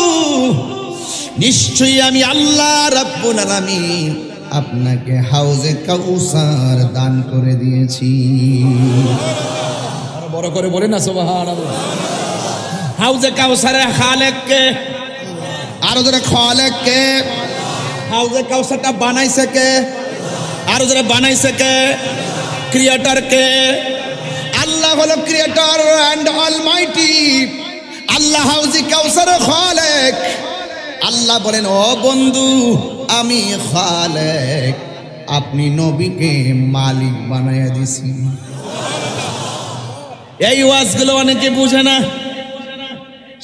নিশ্চয়ই আমি আল্লাহ রাব্বুল আলামিন আপনাকে হাউজে কাউসার দান করে দিয়েছি। আরো বড় করে বলেন না সুবহানাল্লাহ। হাউজে কাউসারের খালেক কে? আরো জোরে খালেক কে? হাউজে কাউসারটা বানাইছে কে? আরো জোরে বানাইছে কে? ক্রিয়েটর কে? আল্লাহ হলো ক্রিয়েটর এন্ড অলমাইটি। আল্লাহ হাউজে কাউসারের খালেক। আল্লাহ বলেন ও বন্ধু, আমি খালেক, আপনি নবীকে মালিক বানাইয়া দিছি। এই ওয়াজগুলো অনেকে বুঝে না,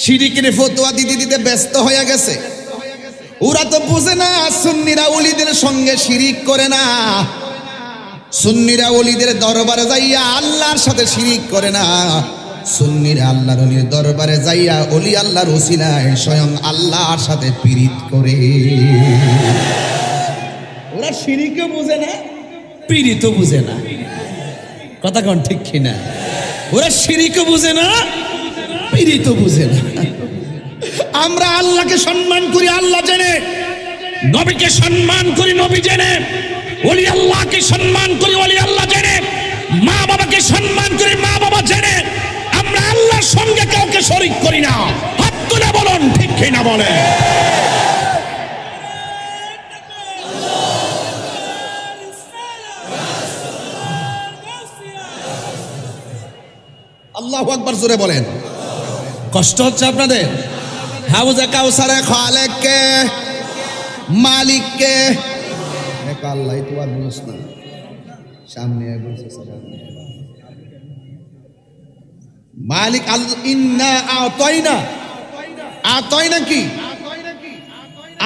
শিরিকের ফতোয়া দিতে দিতে ব্যস্ত হয়ে গেছে। ওরা তো বুঝে না সুন্নিরা ওলিদের সঙ্গে শিরিক করে না, সুন্নিরা ওলিদের দরবারে যাইয়া আল্লাহর সাথে শিরিক করে না, সুন্নিরা আল্লাহর ওলির দরবারে যাইয়া ওলি আল্লাহর ওসিলায় স্বয়ং আল্লাহর সাথে পীড়িত করে। ওরা শিরিকও বুঝে না, পীড়িতও বুঝে না। কথা কোন ঠিক কিনা? ওরা শিরিকও বুঝে না, পীড়িতও বুঝে না। আমরা আল্লাহকে সম্মান করি আল্লাহ জেনে, নবীকে সম্মান করি নবী জেনে, ওলি আল্লাহকে সম্মান করি ওলি আল্লাহ জেনে, মা বাবাকে সম্মান করি মা বাবা জেনে। আমরা আল্লাহর সঙ্গে কাউকে শরীক করি না। হাত তুলে বলুন ঠিক কিনা বলে। আল্লাহু আকবার জোরে বলেন। কষ্ট হচ্ছে আপনাদের? হাউজে কাউসারে খালেক কে? মালিক কে? আল্লাহ। তো আর বলিস না, সামনে বলছে মালিক আল্লাহ। ইন্না আ'তাইনা, আ'তাইনা কি?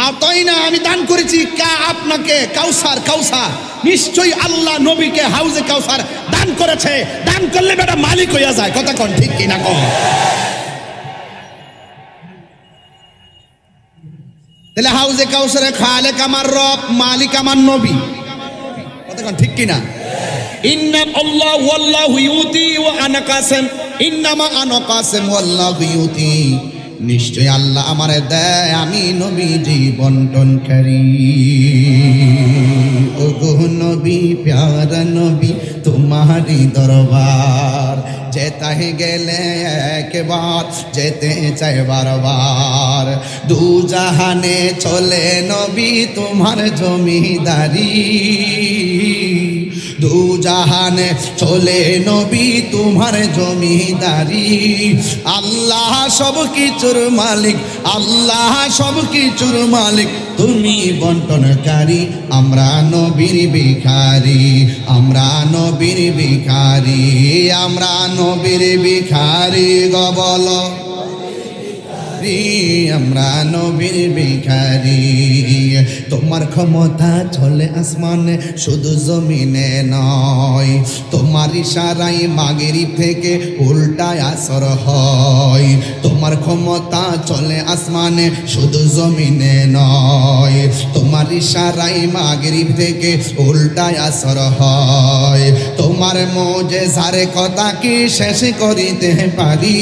আ'তাইনা আমি দান করেছি কা আপনাকে কাউসার। কাউসার নিশ্চয়ই আল্লাহ নবীকে হাউজে কাউসার দান করেছে। দান করলে বেটা মালিক হইয়া যায়। কথা কোন ঠিক কিনা কন? তাহলে হাউজে কাউসারে খালেক আমার রব, মালিক আমার নবী। কথা কোন ঠিক কিনা? ইন্না আল্লাহ ওয়াল্লাহু ইউতি ওয়া আনা কাসিম, ইন্নামা আনা কাসিম ওয়াল্লাহু ইউতি, নিশ্চয় আল্লাহ আমারে দেয়, আমি নবীজি বন্টনকারী। ও ওগো নবী প্যারা নবী তোমারি দরবার যেতে গেলে একবার যেতে চাই বারবার দু জাহানে চলে নবী তোমার জমিদারি দু জাহানে চলে নবী তোমার জমিদারি আল্লাহ সব কিছুর মালিক আল্লাহ সব কিছুর মালিক তুমি বন্টনকারী আমরা নবীর ভিখারি আমরা নবীর ভিখারি আমরা নবীর ভিখারি গো বলো আমরা নবীর ভিখারি তোমার ক্ষমতা চলে আসমানে শুধু জমিনে নয় তোমার ইশারায় মাগরিব থেকে উল্টায় আসর হয় তোমার ক্ষমতা চলে আসমানে শুধু জমিনে নয় তোমার ইশারায় মাগরিব থেকে উল্টায় আসর হয় তোমার মুজিজার কথা কি শেষ করিতে পারি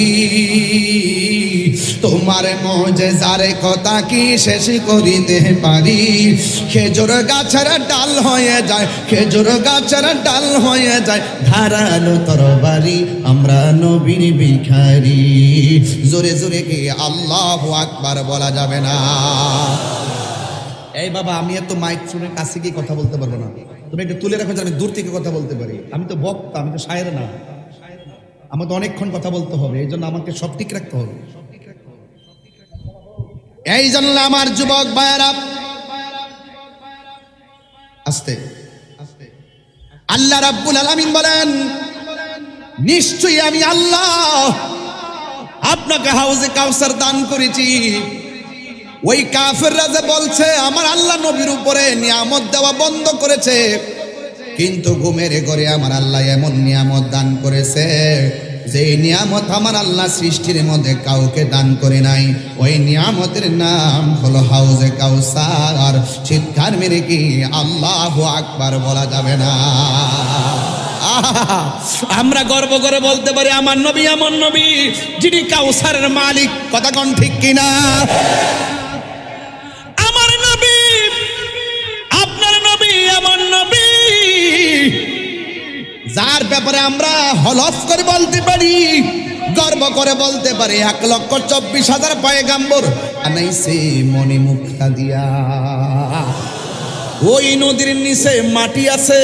তোমার মুজিজার কথা কি শেষ করিতে পারি খেজুর গাছের ডাল হয়ে যায় খেজুর গাছের ডাল হয়ে যায় ধারালো তরবারি আমরা নবীর ভিখারি জোরে জোরে কি আল্লাহু আকবার বলা যাবে না এই বাবা আমি এত মাইক ফোনের কাছে গিয়ে কথা বলতে পারবো না তুমি একটু তুলে রাখো যে আমি দূর থেকে কথা বলতে পারি আমি তো বক্তা আমি তো শায়ের না আমার তো অনেকক্ষণ কথা বলতে হবে এই জন্য আমাকে সব ঠিক রাখতে হবে এই জন্য আমার যুবক ভাইয়েরা আস্তে আস্তে আল্লাহ রাব্বুল আলামিন বলেন নিশ্চয়ই আমি আল্লাহ আপনাকে হাউজে কাউসার দান করেছি ওই কাফেররা যে বলছে আমার আল্লাহ নবীর উপরে নিয়ামত দেওয়া বন্ধ করেছে কিন্তু ঘুমের ঘরে আমার আল্লাহ এমন নিয়ামত দান করেছে যে নিয়ামত আমার আল্লাহ সৃষ্টির মধ্যে কাউকে দান করে নাই ওই নিয়ামতের নাম হলো হাউজে কাউসার চিৎকার মেরে কি আল্লাহু আকবার বলা যাবে না আমরা গর্ব করে বলতে পারি আমার নবী এমন নবী যিনি কাউসারের মালিক কথা কোন ঠিক কিনা আমার নবী আপনার নবী এমন নবী যার ব্যাপারে আমরা হলফ করে বলতে পারি গর্ব করে বলতে পারি 1,24,000 পয়গাম্বর আনাইছে মনি মুক্তা দিয়া ওই নদীর নিচে মাটি আছে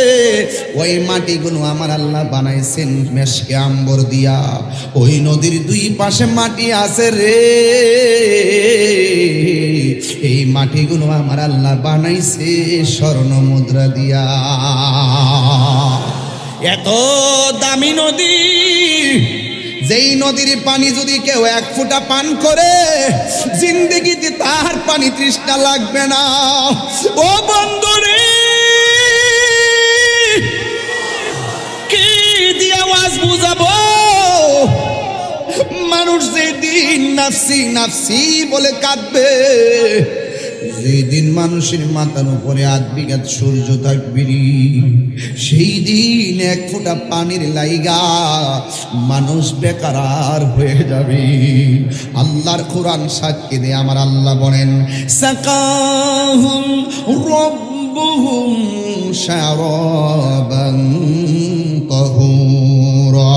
ওই মাটিগুলো আমার আল্লাহ বানাইছেন মেশকে আম্বর দিয়া ওই নদীর দুই পাশে মাটি আছে রে এই মাটিগুলো আমার আল্লাহ বানাইছে স্বর্ণ মুদ্রা দিয়া এত দামি নদী যেই নদীর পানি যদি কেউ 1 ফোঁটা পান করে জিন্দেগিতে তার পানি তৃষ্ণা লাগবে না ও বন্ধুরে কি দিয়ে আওয়াজ বুঝাবো মানুষ যেদিন নাফসি নাফসি বলে কাঁদবে যেদিন মানুষের মাথার উপরে 8 বিঘা সূর্য থাকবে সেই দিন 1 ফোঁটা পানির লাইগা মানুষ বেকার হয়ে যাবে আল্লাহর কোরআন সাক্ষী দিয়ে আমার আল্লাহ বলেন সাকাহুম রাব্বুহুম শারাবান তাহুরা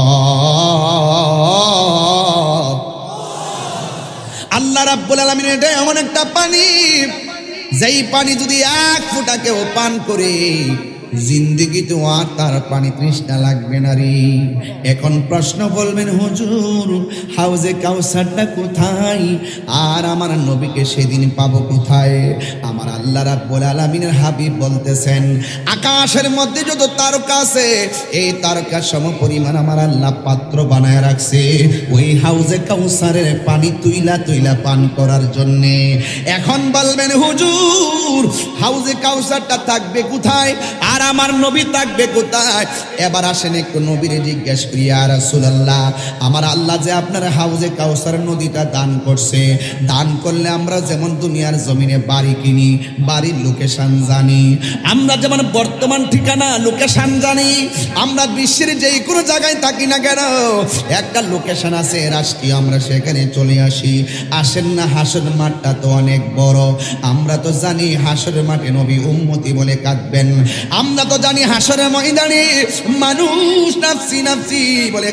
আল্লাহ রাব্বুল আলামিন এটা এমন একটা পানি যেই পানি যদি 1 ফোঁটা কেউ পান করে জিন্দেগিতে আর তার পানি তৃষ্ণা লাগবে না রে এখন প্রশ্ন বলবেন হুজুর হাউজে কাউসারটা কোথায় আর আমার নবীকে সেদিন পাবো কোথায় আমার আল্লাহ রাব্বুল আলামিনের হাবিব বলতেছেন আকাশের মধ্যে যত তারকা আছে এই তারকা সমপরিমাণ আমার আল্লাহ পাত্র বানায় রাখছে ওই হাউজে কাউসারের পানি তুইলা তুইলা পান করার জন্য এখন বলবেন হুজুর হাউজে কাউসারটা থাকবে কোথায় আর আর আমার নবী থাকবে কোথায়? এবার আসেন একটু নবীরে জিজ্ঞেস করি, ইয়া রাসূলুল্লাহ, আমার আল্লাহ যে আপনার হাউজে কাউসার নদীটা দান করছে, দান করলে আমরা যেমন দুনিয়ার জমিনে বাড়ি কিনি, বাড়ির লোকেশন জানি, আমরা যেমন বর্তমান ঠিকানা লোকেশন জানি, আমরা বিশ্বের যে কোনো জায়গায় থাকি না কেন একটা লোকেশন আছে রাষ্ট্রীয়, আমরা সেখানে চলে আসি। আসেন না, হাসর মাঠটা তো অনেক বড়, আমরা তো জানি হাসরের মাঠে নবী উম্মতি বলে কাঁদবেন, আমরা তো জানি হাসরের ময়দানে মানুষ নাফসি নাফসি বলে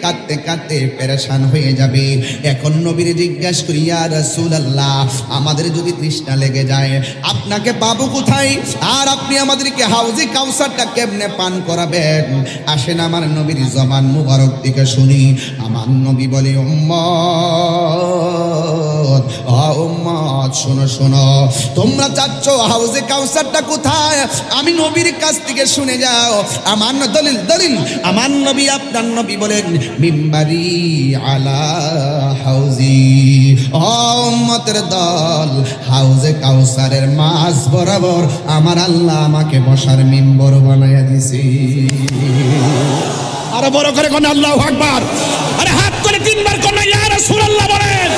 কাঁদতে কাঁদতে পেরেশান হয়ে যাবে। এখন নবীর জিজ্ঞেস করি, ইয়া রাসূলুল্লাহ, আমাদের যদি তৃষ্ণা লেগে যায় আপনাকে পাবো কোথায়, আর আপনি আমাদেরকে হাউজে কাউসারটা কেমনে পান করাবেন? আসেন আমার নবীর জবান মুবারক থেকে শুনি। আমার নবী বলে, উম্মত, ও উম্মত, শোনো শোনো, তোমরা চাচ্ছ হাউজে কাউসারটা কোথায়? আমি নবীর কাছ থেকে শুনে যাও। আমার দলিল দলিল, আমার নবী আপনার নবী বলেন, মিম্বারি আলা হাউজি। ও উম্মতের দল, হাউজে কাউসারের মাঝ বরাবর আমার আল্লাহ আমাকে বসার মিম্বর বানাইয়া দিছি। আরো বড় করে কোন আল্লাহু আকবার, আরে হাত করে তিনবার কোন ইয়া রাসূলুল্লাহ বলেন।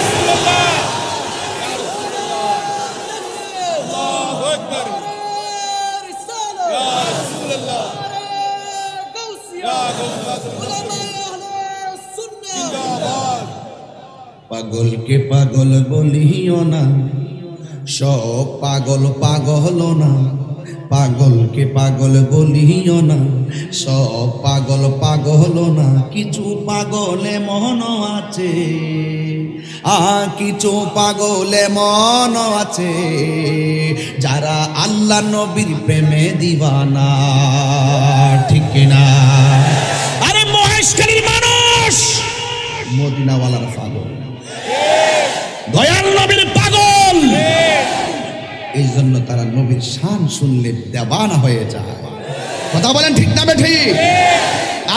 পাগলকে পাগল বলিও না, সব পাগল পাগল না, পাগলকে পাগল বলিও না, সব পাগল পাগল না, কিছু পাগলে মন আছে, কিছু পাগলে মন আছে, যারা আল্লাহ নবীর প্রেমে দিওয়ানা, ঠিক কিনা? আরে মহেশখালীর মানুষ মদিনাওয়ালার পাগল, দয়াল নবীর পাগল, এই জন্য তারা নবীর শান শুনলে দেওয়ানা হয়ে যায়। কথা বলেন ঠিক না ঠিক?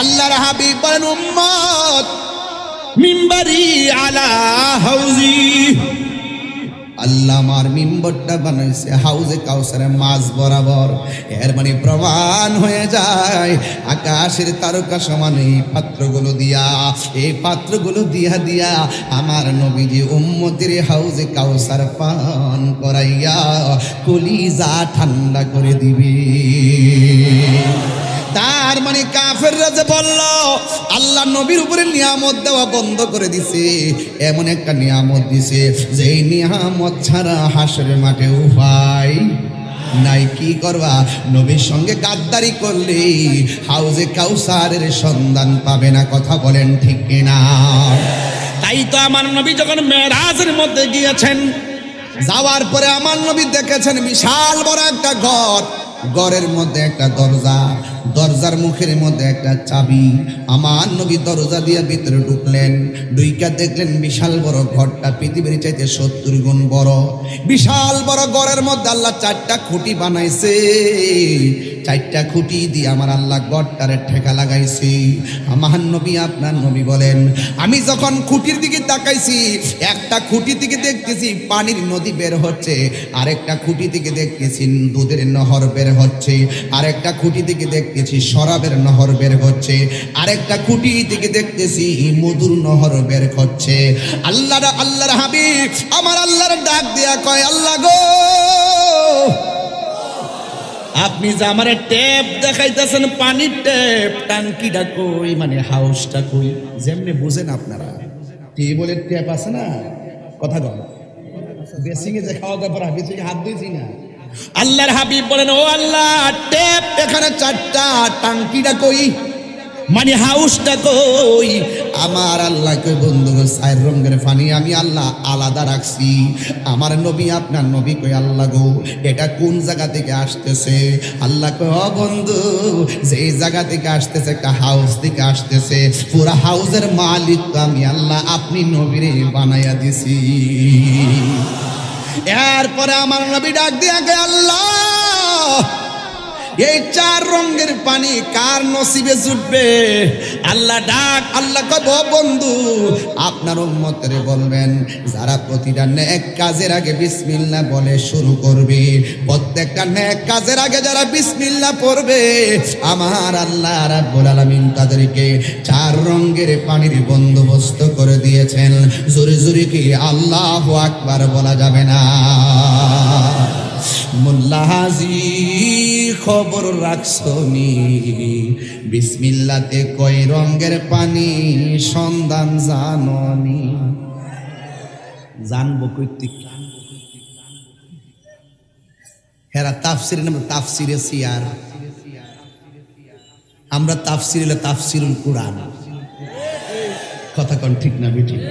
আল্লাহর হাবিব বলেন, উম্মত মিম্বারি আলা হাউজি, আল্লাহ আমার মিম্বরটা বানাইছে হাউজে কাউসারের মাঝ বরাবর। এর মানে প্রমাণ হয়ে যায় আকাশের তারকা সমান এই পাত্রগুলো দিয়া, এই পাত্রগুলো দিয়া দিয়া আমার নবীজি উম্মতের হাউজে কাউসার পান করাইয়া কলিজা ঠান্ডা করে দিবে। তার মানে কাফেররা যে বলল আল্লাহ নবীর উপরে নিয়ামত দেওয়া বন্ধ করে দিছে, এমন একটা নিয়ামত দিছে যেই নিয়ামত ছাড়া হাসরের মাঠে উপায় নাই। কি করবা? নবীর সঙ্গে গাদ্দারি করলে হাউজে কাউসারের সন্ধান পাবে না। কথা বলেন ঠিক কিনা? তাই তো আমার নবী যখন মেরাজের মধ্যে গিয়েছেন, যাওয়ার পরে আমার নবী দেখেছেন বিশাল বড় একটা ঘর, ঘরের মধ্যে একটা দরজা, দরজার মুখের মধ্যে একটা চাবি। আমার নবী দরজা দিয়ে ভিতরে ঢুকলেন, ঢুইকা দেখলেন বিশাল বড় ঘরটা পৃথিবীর চাইতে 70 গুণ বড়। বিশাল বড় ঘরের মধ্যে আল্লাহ 4টা খুঁটি বানাইছে, 4টা খুঁটি দিয়ে আমার আল্লাহ ঘরটারে ঠেকা লাগাইছে। আমার নবী আপনার নবী বলেন, আমি যখন খুঁটির দিকে তাকাইছি, একটা খুঁটি থেকে দেখতেছি পানির নদী বের হচ্ছে, আরেকটা খুঁটি থেকে দেখতেছি দুধের নহর বের হচ্ছে, আরেকটা খুঁটি থেকে দেখতেছি শরাবের নহর বের হচ্ছে, আরেকটা খুঁটি থেকে দেখতেছি মধুর নহর বের হচ্ছে। আল্লাহর হাবিব আমার আল্লাহর ডাক দিয়া কয়, আল্লাহ গো, আপনি যে আমার টেপ দেখাইতেছেন, পানির টেপ, টাঙ্কিটা কই, মানে হাউসটা কই? যেমনি বুঝেন আপনারা, টিউবওয়েলের টেপ আছে না, কথা বল, বেসিংয়ে যে খাওয়া দাওয়া করা, বেসিংয়ে হাত দিয়েছি না। আল্লাহর হাবিব বলেন, ও আল্লাহ, টেপ এখানে 4টা, টাঙ্কিটা কই, মানে হাউসটা কই? আমার আল্লাহ কই, বন্ধু 4 রঙের পানি আমি আল্লাহ আলাদা রাখছি। আমার নবী আপনার নবী কই, আল্লাহ গো, এটা কোন জায়গা থেকে আসতেছে? আল্লাহ কই, ও বন্ধু, যেই জায়গা থেকে আসতেছে, একটা হাউস থেকে আসতেছে, পুরা হাউসের মালিক তো আমি আল্লাহ, আপনি নবীরে বানাইয়া দিছি। এরপরে আমার নবী ডাক দিয়া গে, আল্লাহ এই চার রঙের পানি কার নসিবে জুটবে? আল্লাহ ডাক, আল্লাহ কব বন্ধু আপনার উম্মতের বলবেন যারা প্রতিটা নেক কাজের আগে বিসমিল্লাহ বলে শুরু করবে, প্রত্যেকটা নেক কাজের আগে যারা বিসমিল্লাহ পড়বে আমার আল্লাহ রাব্বুল আলামিন তাদেরকে চার রঙের পানির বন্দোবস্ত করে দিয়েছেন। জোরে জোরে কি আল্লাহু আকবার বলা যাবে না? মোল্লা হাজি খবর রাখছনি বিসমিল্লাতে কয় রঙের পানি সন্ধান জাননি? জানবো কইতে হেরা তাফসির নাম তাফসিরে সিয়ার, আমরা তাফসির হলো তাফসিরুল কুরআন। কথা কোন ঠিক না বেঠিক?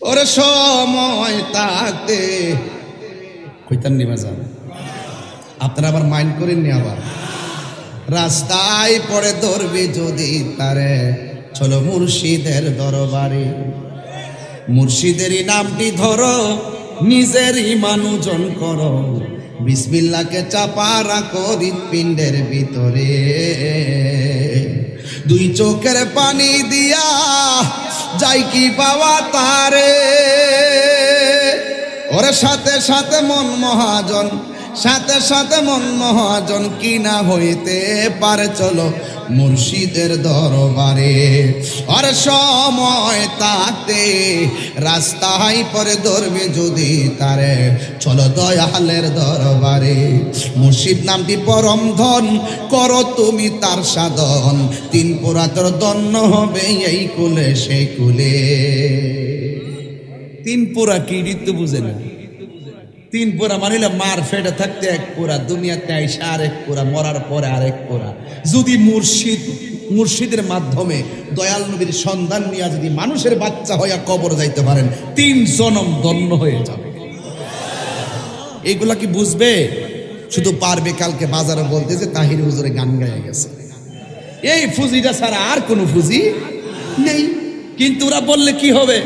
ওরে সময় থাকতে কইতাম নিবা যান, আপনারা আবার মাইন্ড করেননি। আবার রাস্তায় পড়ে ধরবে যদি তারে, চলো মুর্শিদের দরবারে। মুর্শিদেরই নামটি ধরো, নিজের ইমান ওজন করো, বিসমিল্লাহকে চাপা রাখো হৃৎপিণ্ডের ভিতরে। দুই চোখের পানি দিয়া যাই কি পাওয়া তারে, ওরে সাথে সাথে মন মহাজন, সাথে সাথে মন মহাজন কি না হইতে পারে, চলো মুর্শিদের দরবারে। আর সময় তাতে রাস্তায় পরে ধরবে যদি তারে, চলো দয়ালের দরবারে। মুর্শিদ নামটি পরম ধন, করো তুমি তার সাধন, তিন পুরাতর দন্য হবে এই কুলে সেই কুলে। তিন পুরা কি ঋতু বুঝে না? তিন পুরা মানিলে মার ফেটে থাকতে এক পুরা, দুনিয়াতে আইসা আরেক পুরা, মরার পরে আরেক পুরা। যদি মুর্শিদের মাধ্যমে দয়াল নবীর সন্ধান নিয়ে যদি মানুষের বাচ্চা হইয়া কবর যাইতে পারেন, 3 জনম ধন্য হয়ে যাবে। এগুলা কি বুঝবে? শুধু পারবে কালকে বাজারে বলতে যে তাহির হুজুরে গান গায়ে গেছে, এই ফুজিটা ছাড়া আর কোনো ফুজি নেই। কিন্তু ওরা বললে কি হবে?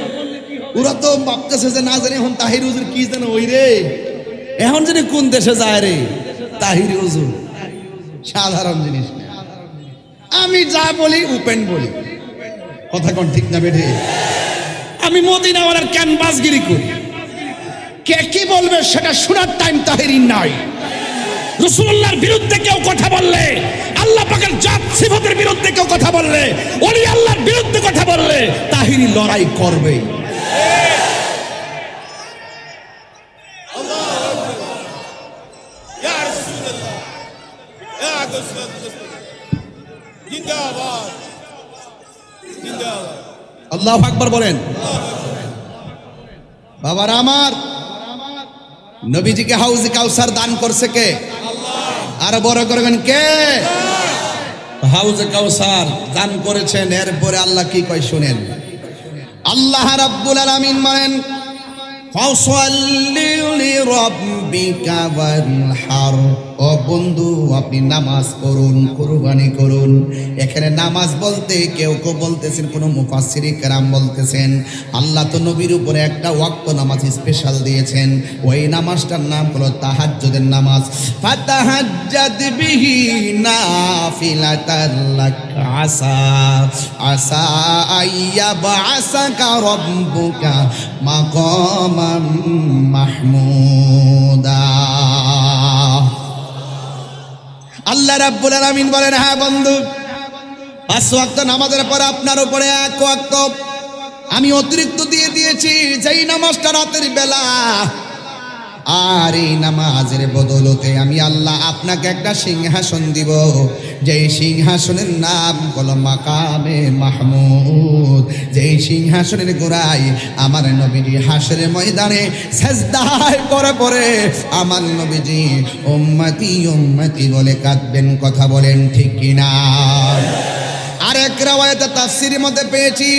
ওরা তো ভাবতেছে যে না জানি এখন তাহির হুজুর কি জানে, ওই রে এখন জানি কোন দেশে যায় রে তাহির হুজুর। সাধারণ জিনিস না। আমি যা বলি উপেন বলি, কথা কোন ঠিক না বেঠে? আমি মদিনাওয়ালার ক্যানভাসগিরি করি, কে কি বলবে সেটা শোনার টাইম তাহিরির নাই। রাসূলুল্লাহর বিরুদ্ধে কেউ কথা বললে, আল্লাহ পাকের জাত সিফাতের বিরুদ্ধে কেউ কথা বললে, ওলি আল্লাহর বিরুদ্ধে কথা বললে তাহিরি লড়াই করবে। আল্লাহু আকবার বলেন। বাবার আমার নবীজিকে হাউজে কাউসার দান করছে কে? আর বড় করবেন কে? হাউজে কাউসার দান করেছেন। এরপরে আল্লাহ কি কয় শুনেন। আল্লাহ রাব্বুল আলামিন বলেন ফাসাল্লি লিরাব্বিকা ওয়ানহার। ও বন্ধু আপনি নামাজ পড়ুন, কুরবানি করুন। এখানে নামাজ বলতে কেউ কেউ বলতেছেন, কোন মুফাসসির কেরাম বলতেছেন আল্লাহ তো নবীর উপরে একটা ওয়াক্ত নামাজ স্পেশাল দিয়েছেন, ওই নামাজটার নাম হলো তাহাজ্জুদের নামাজ। ফাতাহাজ্জাদ বিহি নাফিলাতাল লাক আসা আসা আইয়াবআসাকা রাব্বুকা মাকামাম মাহমুদা। আল্লাহ রাব্বুল আলামিন বলেন, হ্যাঁ বন্ধু 5 ওয়াক্ত নামাজের পরে আপনার উপরে 1 ওয়াক্ত আমি অতিরিক্ত দিয়ে দিয়েছি, যেই নামাজটা রাতের বেলা। আর এই নামাজের বদলতে আমি আল্লাহ আপনাকে একটা সিংহাসন দিব, যেই সিংহাসনের নাম হলো মাকামে মাহমুদ। যেই সিংহাসনের গোড়ায় আমার নবীজি হাসরের ময়দানে সিজদায় পড়ে আমার নবীজি উম্মতি উম্মতি বলে কাঁদবেন। কথা বলেন ঠিক কিনা? আরেক রাওয়ায়াতে তাফসীরের মধ্যে পেয়েছি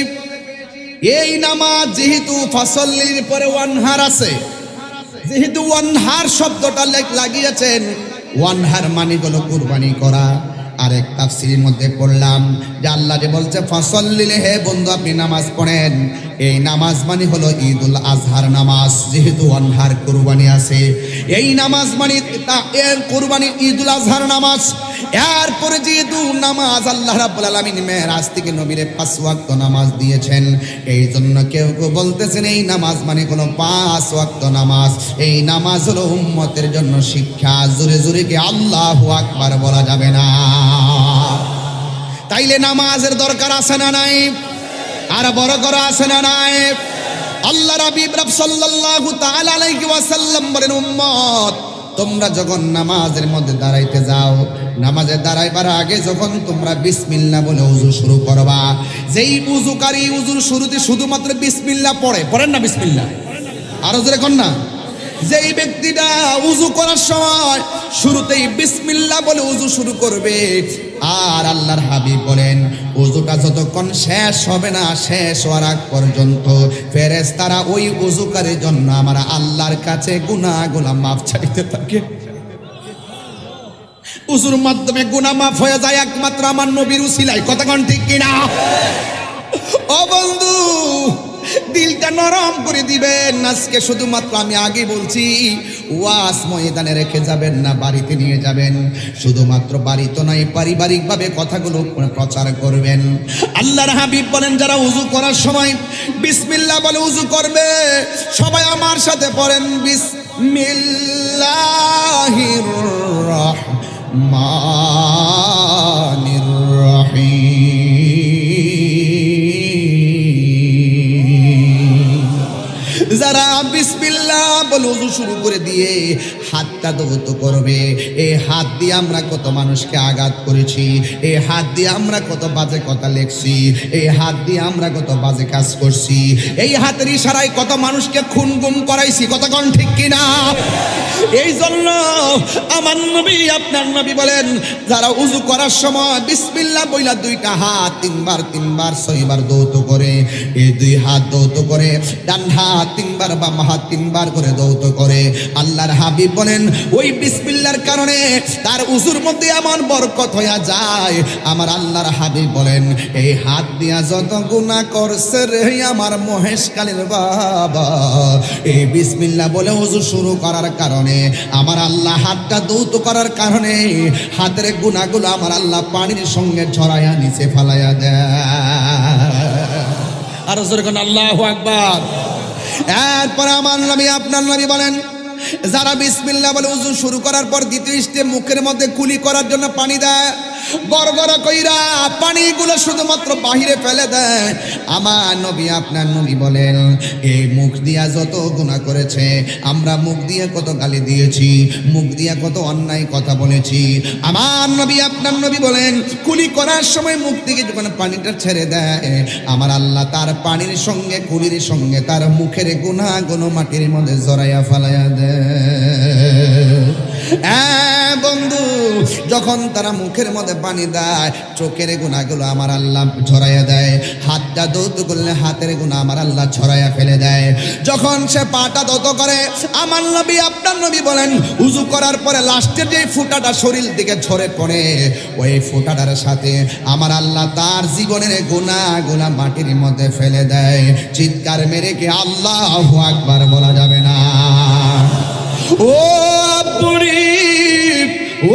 এই নামাজ যেহেতু ফাসল্লির পরে ওয়ানহার আছে, যেহেতু ওয়ানহার শব্দটা লাগিয়েছেন, ওয়ানহার মানে হলো কুরবানি করা। আরেক তাফসীরের মধ্যে পড়লাম যে আল্লাহ যে বলছে ফাসাল্লিলে, হে বন্ধু আপনি নামাজ পড়েন। এই নামাজ মানে হলো ঈদুল আজহার নামাজ, যেহেতু আনহার কুরবানি আছে, এই নামাজ মানে এর কুরবানি ঈদুল আজহার নামাজ। এরপরে যেহেতু নামাজ আল্লাহ রাব্বুল আলামিন মেরাজ থেকে নবীরে 5 ওয়াক্ত নামাজ দিয়েছেন, এই জন্য কেউ কেউ বলতেছেন এই নামাজ মানে কোনো 5 ওয়াক্ত নামাজ। এই নামাজ হলো উম্মতের জন্য শিক্ষা। জোরে জোরে কি আল্লাহু আকবার বলা যাবে না? তাইলে নামাজের দরকার আছে না নাই? আর বড় করা আছে না নাই? আল্লাহ হাবিব সাল্লাল্লাহু তাআলা আলাইহি ওয়াসাল্লাম বলেন, উম্মত তোমরা যখন নামাজের মধ্যে দাঁড়াইতে যাও, নামাজে দাঁড়াইবার আগে যখন তোমরা বিসমিল্লাহ বলে ওযু শুরু করবা, যেই ওযুকারী ওযুর শুরুতে শুধুমাত্র বিসমিল্লাহ পড়েন না, বিসমিল্লাহ আরো জোরে কোন না, যেই ব্যক্তিটা ওযু করার সময় শুরুতেই বিসমিল্লাহ বলে ওযু শুরু করবে, আর আল্লাহর হাবিব বলেন ওযুটা যতক্ষণ শেষ হবে না, শেষ হওয়ার আগ পর্যন্ত ফেরেশতারা ওই ওযুকারীর জন্য আমার আল্লাহর কাছে গুনাহগুলো মাফ চাইতে থাকে। ওযুর মাধ্যমে গুনাহ মাফ হয়ে যায় একমাত্র আমার নবীর উসিলায়। কথা কোন ঠিক কিনা? ও বন্ধু, দিলটা নরম করে দিবেন। আজকে শুধুমাত্র আমি আগে বলছি, ওয়াজ ময়দানে রেখে যাবেন না, বাড়িতে নিয়ে যাবেন। শুধুমাত্র বাড়িতে নয়, পারিবারিকভাবে কথাগুলো প্রচার করবেন। আল্লাহর হাবিব বলেন যারা ওযু করার সময় বিসমিল্লাহ বলে ওযু করবে, সবাই আমার সাথে পড়েন বিসমিল্লাহির রহমানির রহিম। যারা বিসমিল্লাহ বলে ওযু শুরু করে দিয়ে হাতটা ধৌত করবে, এই হাত দিয়ে আমরা কত মানুষকে আঘাত করেছি, এই হাত দিয়ে আমরা কত বাজে কথা লেখছি, এই হাত দিয়ে আমরা কত বাজে কাজ করছি, এই হাতের ইশারায় কত মানুষকে খুন গুম করাইছি। কথা কোন ঠিক কিনা? এই জন্য আমার নবী আপনার নবী বলেন যারা ওযু করার সময় বিসমিল্লাহ বইলা দুইটা হাত তিনবার 6 বার ধৌত করে, এই দুই হাত ধৌত করে, ডান হাত 3 বার, বাম হাত 3 বার করে ধৌত করে, আল্লাহর হাবিব বলেন ওই বিসমিল্লাহর কারণে তার ওযুর মধ্যে এমন বরকত হয়ে যায়। আমার আল্লাহর হাবিব বলেন এই হাত দিয়া যত গুনাহ করছে রে আমার মহেশকালীর বাবা, এই বিসমিল্লাহ বলে ওযু শুরু করার কারণে, আমার আল্লাহ হাতটা ধৌত করার কারণে হাতের গুনাহগুলো আমার আল্লাহ পানির সঙ্গে ঝরাইয়া নিচে ফালাইয়া দেয়। আর জোরে কোন আল্লাহু আকবার। এরপর আমার নবী আপনার নবী বলেন যারা বিসমিল্লাহ বলে ওযু শুরু করার পর দ্বিতীয় স্টেপ মুখের মধ্যে কুলি করার জন্য পানি দেয়, গড়গড় কইরা পানিগুলো শুধুমাত্র বাহিরে ফেলে দেয়, আমার নবী আপনার নবী বলেন এই মুখ দিয়া যত গুনাহ করেছে, আমরা মুখ দিয়ে কত গালি দিয়েছি, মুখ দিয়ে কত অন্যায় কথা বলেছি, আমার নবী আপনার নবী বলেন কুলি করার সময় মুখ থেকে যখন পানিটা ছেড়ে দেয়, আমার আল্লাহ তার পানির সঙ্গে কুলির সঙ্গে তার মুখের গুনাহগুলো মাটির মধ্যে জড়াইয়া ফালাইয়া দেয়। বন্ধু, যখন তারা মুখের মধ্যে পানি দেয়, চোখের গুনাহগুলো আমার আল্লাহ ঝরাইয়া দেয়, হাতটা ধৌত করলে হাতের গুনাহ আমার আল্লাহ ঝরাইয়া ফেলে দেয়। যখন সে পাটা ধৌত করে, আমার নবী আপনার নবী বলেন ওযু করার পরে লাস্টের যে ফোঁটাটা শরীর দিকে ঝরে পড়ে, ওই ফোঁটাটার সাথে আমার আল্লাহ তার জীবনের গুনাহগুলো মাটির মধ্যে ফেলে দেয়। চিৎকার মেরে কি আল্লাহু আকবার বলা যাবে না? ও বুড়ি,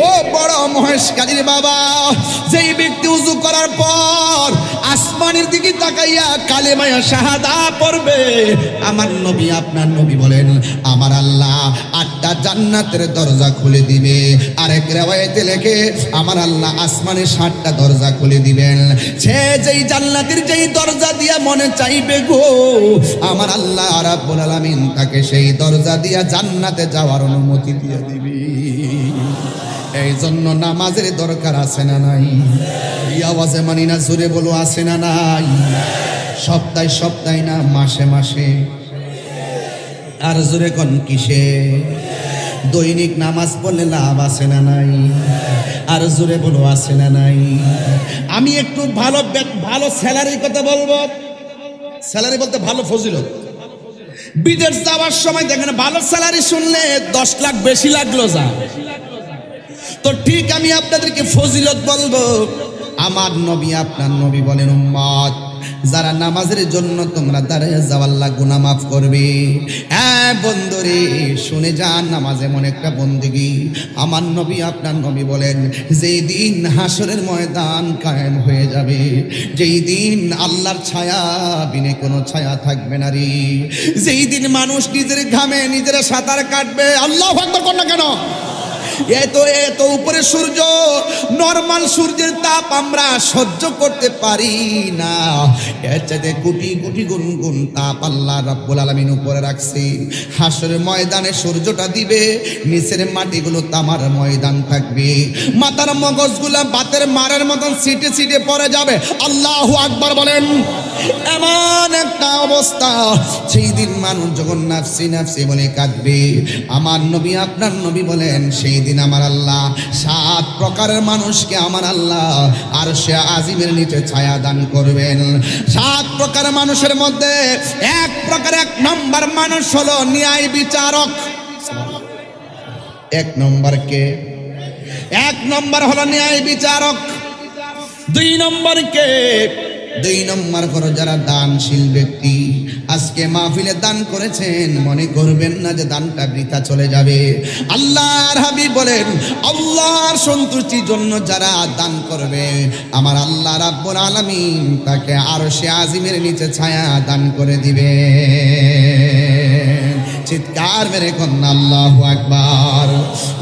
ও বড় মহেশকালীর বাবা, যেই ব্যক্তি ওযু করার পর আসমানের দিকে তাকাইয়া কালেমায়ে শাহাদা পড়বে, আমার নবী আপনার নবী বলেন আমার আল্লাহ 8টা জান্নাতের দরজা খুলে দিবে। আরেক riwayate লেখে আমার আল্লাহ আসমানে 7টা দরজা খুলে দিবেন। সে যেই জান্নাতের যেই দরজা দিয়া মনে চাইবে গো, আমার আল্লাহ রাব্বুল আলামিন তাকে সেই দরজা দিয়া জান্নাতে যাওয়ার অনুমতি দিয়ে দিবে। এই জন্য নামাজের দরকার আছে না নাই? এই আওয়াজে মানি না, জোরে বলো আছে না নাই? সপ্তাহে সপ্তাহে না, মাসে মাসে, আর জোরে কোন কিসে? দৈনিক নামাজ পড়লে লাভ আছে না নাই? আর জোরে বলো আছে না নাই? আমি একটু ভালো স্যালারির কথা বলবো। স্যালারি বলতে ভালো ফজিলত। বিদেশ যাওয়ার সময় দেখেন ভালো স্যালারি শুনলে 10 লাখ বেশি লাগলো যা, তো ঠিক আমি আপনাদেরকে ফজিলত বলবো। আমার নবী আপনার নবী বলেন, উম্মত যারা নামাজের জন্য তোমরা দাঁড়িয়ে যাও আল্লাহ গুনাহ মাফ করবে। হ্যাঁ বন্ধুরে শুনে যান, নামাজ এমন একটা বন্দেগী। আমার নবী আপনার নবী বলেন, যেই দিন হাসরের ময়দান কায়েম হয়ে যাবে, যেই দিন আল্লাহর ছায়া বিনে কোনো ছায়া থাকবে না রে, যেই দিন মানুষ নিজের ঘামে নিজের সাঁতার কাটবে। আল্লাহু আকবার কর না কেন? এত উপরে সূর্য, নরমাল সূর্যের তাপ আমরা সহ্য করতে পারি না, এর চাইতে কোটি কোটি গুণ গুণ তাপ আল্লাহ রাব্বুল আলামিন উপরে রাখছে। হাসরের ময়দানে সূর্যটা দিবে, নিচের মাটিগুলো তামার ময়দান থাকবে, মাথার মগজগুলা বাতের মারের মতন সিটে সিটে পড়ে যাবে। আল্লাহু আকবার বলেন। এমন একটা অবস্থা, সেই দিন মানুষ যখন নাফসি নাফসি বলে কাঁদবে, আমার নবী আপনার নবী বলেন, সেই দিন আমার আল্লাহ 7 প্রকারের মানুষকে আমার আল্লাহ আরশে আজিমের নিচে ছায়া দান করবেন। 7 প্রকারের মানুষের মধ্যে এক নম্বর মানুষ হলো ন্যায় বিচারক। 1 নম্বর কে? 1 নম্বর হলো ন্যায় বিচারক। 2 নম্বর কে? 2 নম্বর হলো যারা দানশীল ব্যক্তি। আজকে মাহফিলে দান করেছেন, মনে করবেন না যে দানটা বৃথা চলে যাবে। আল্লাহর হাবিব বলেন, আল্লাহর সন্তুষ্টির জন্য যারা দান করবে, আমার আল্লাহ রাব্বুল আলামিন তাকে আরশে আজিমের নিচে ছায়া দান করে দিবে। চিৎকার মেরে কন্যা আল্লাহু আকবার।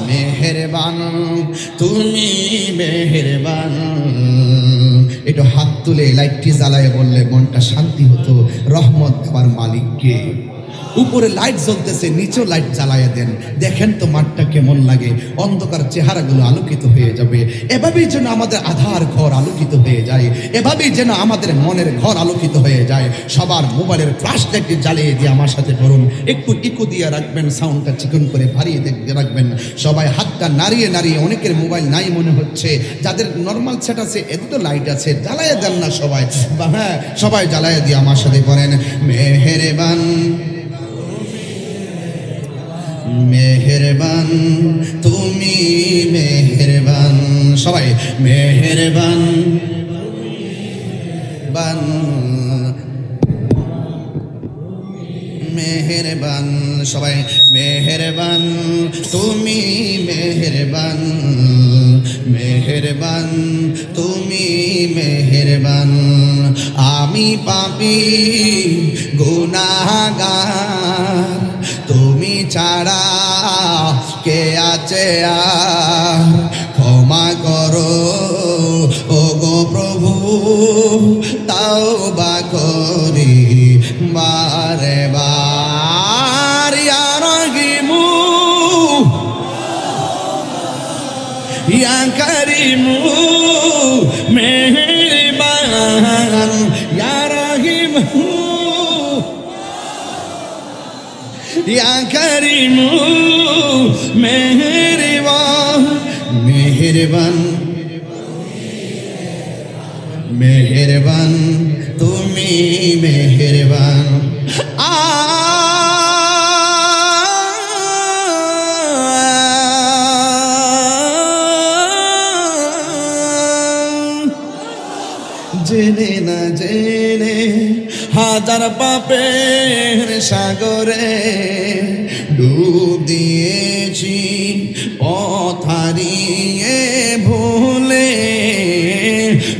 মেহেরবান তুমি মেহেরবান। একটু হাত তুলে লাইটটি জ্বালায় বললে মনটা শান্তি হতো। রহমত দেওয়ার মালিককে। উপরে লাইট জ্বলতেছে, নিচেও লাইট জ্বালায় দেন, দেখেন তো মাঠটা কেমন লাগে, অন্ধকার চেহারাগুলো আলোকিত হয়ে যাবে। এভাবেই যেন আমাদের আধার ঘর আলোকিত হয়ে যায়, এভাবেই যেন আমাদের মনের ঘর আলোকিত হয়ে যায়। সবার মোবাইলের ফ্ল্যাশ লাইটটি জ্বালিয়ে দিয়ে আমার সাথে করুন, একটু ইকো দিয়ে রাখবেন, সাউন্ডটা চিকন করে ভারিয়ে দেখতে রাখবেন। সবাই হাতটা নাড়িয়ে নাড়িয়ে, অনেকের মোবাইল নাই মনে হচ্ছে, যাদের নর্মাল সেট আছে এতে তো লাইট আছে, জ্বালায় দেন না সবাই। হ্যাঁ সবাই জ্বালায় দিয়ে আমার সাথে করেন, মেহেরবান মেহেরবান তুমি মেহেরবান। সবাই মেহেরবান বান মেহেরবান। সবাই মেহেরবান তুমি মেহেরবান, মেহেরবান তুমি মেহেরবান। আমি পাপী গুনাহগার, তুমি ছাড়া কে আছে আর, ক্ষমা করো ও গো প্রভু, তাওবা করি বারে বার। ইয়া রহিমু ইয়া করিমু মেহেরবান, ইয়া রহিমু ইয়া করিমু মেহেরবান। মেহেরবান মেহেরবান তুমি মেহেরবান। জেনে না জেনে হাজার পাপের সাগরে ডুব দিয়েছি, পথ হারিয়ে ভুলে,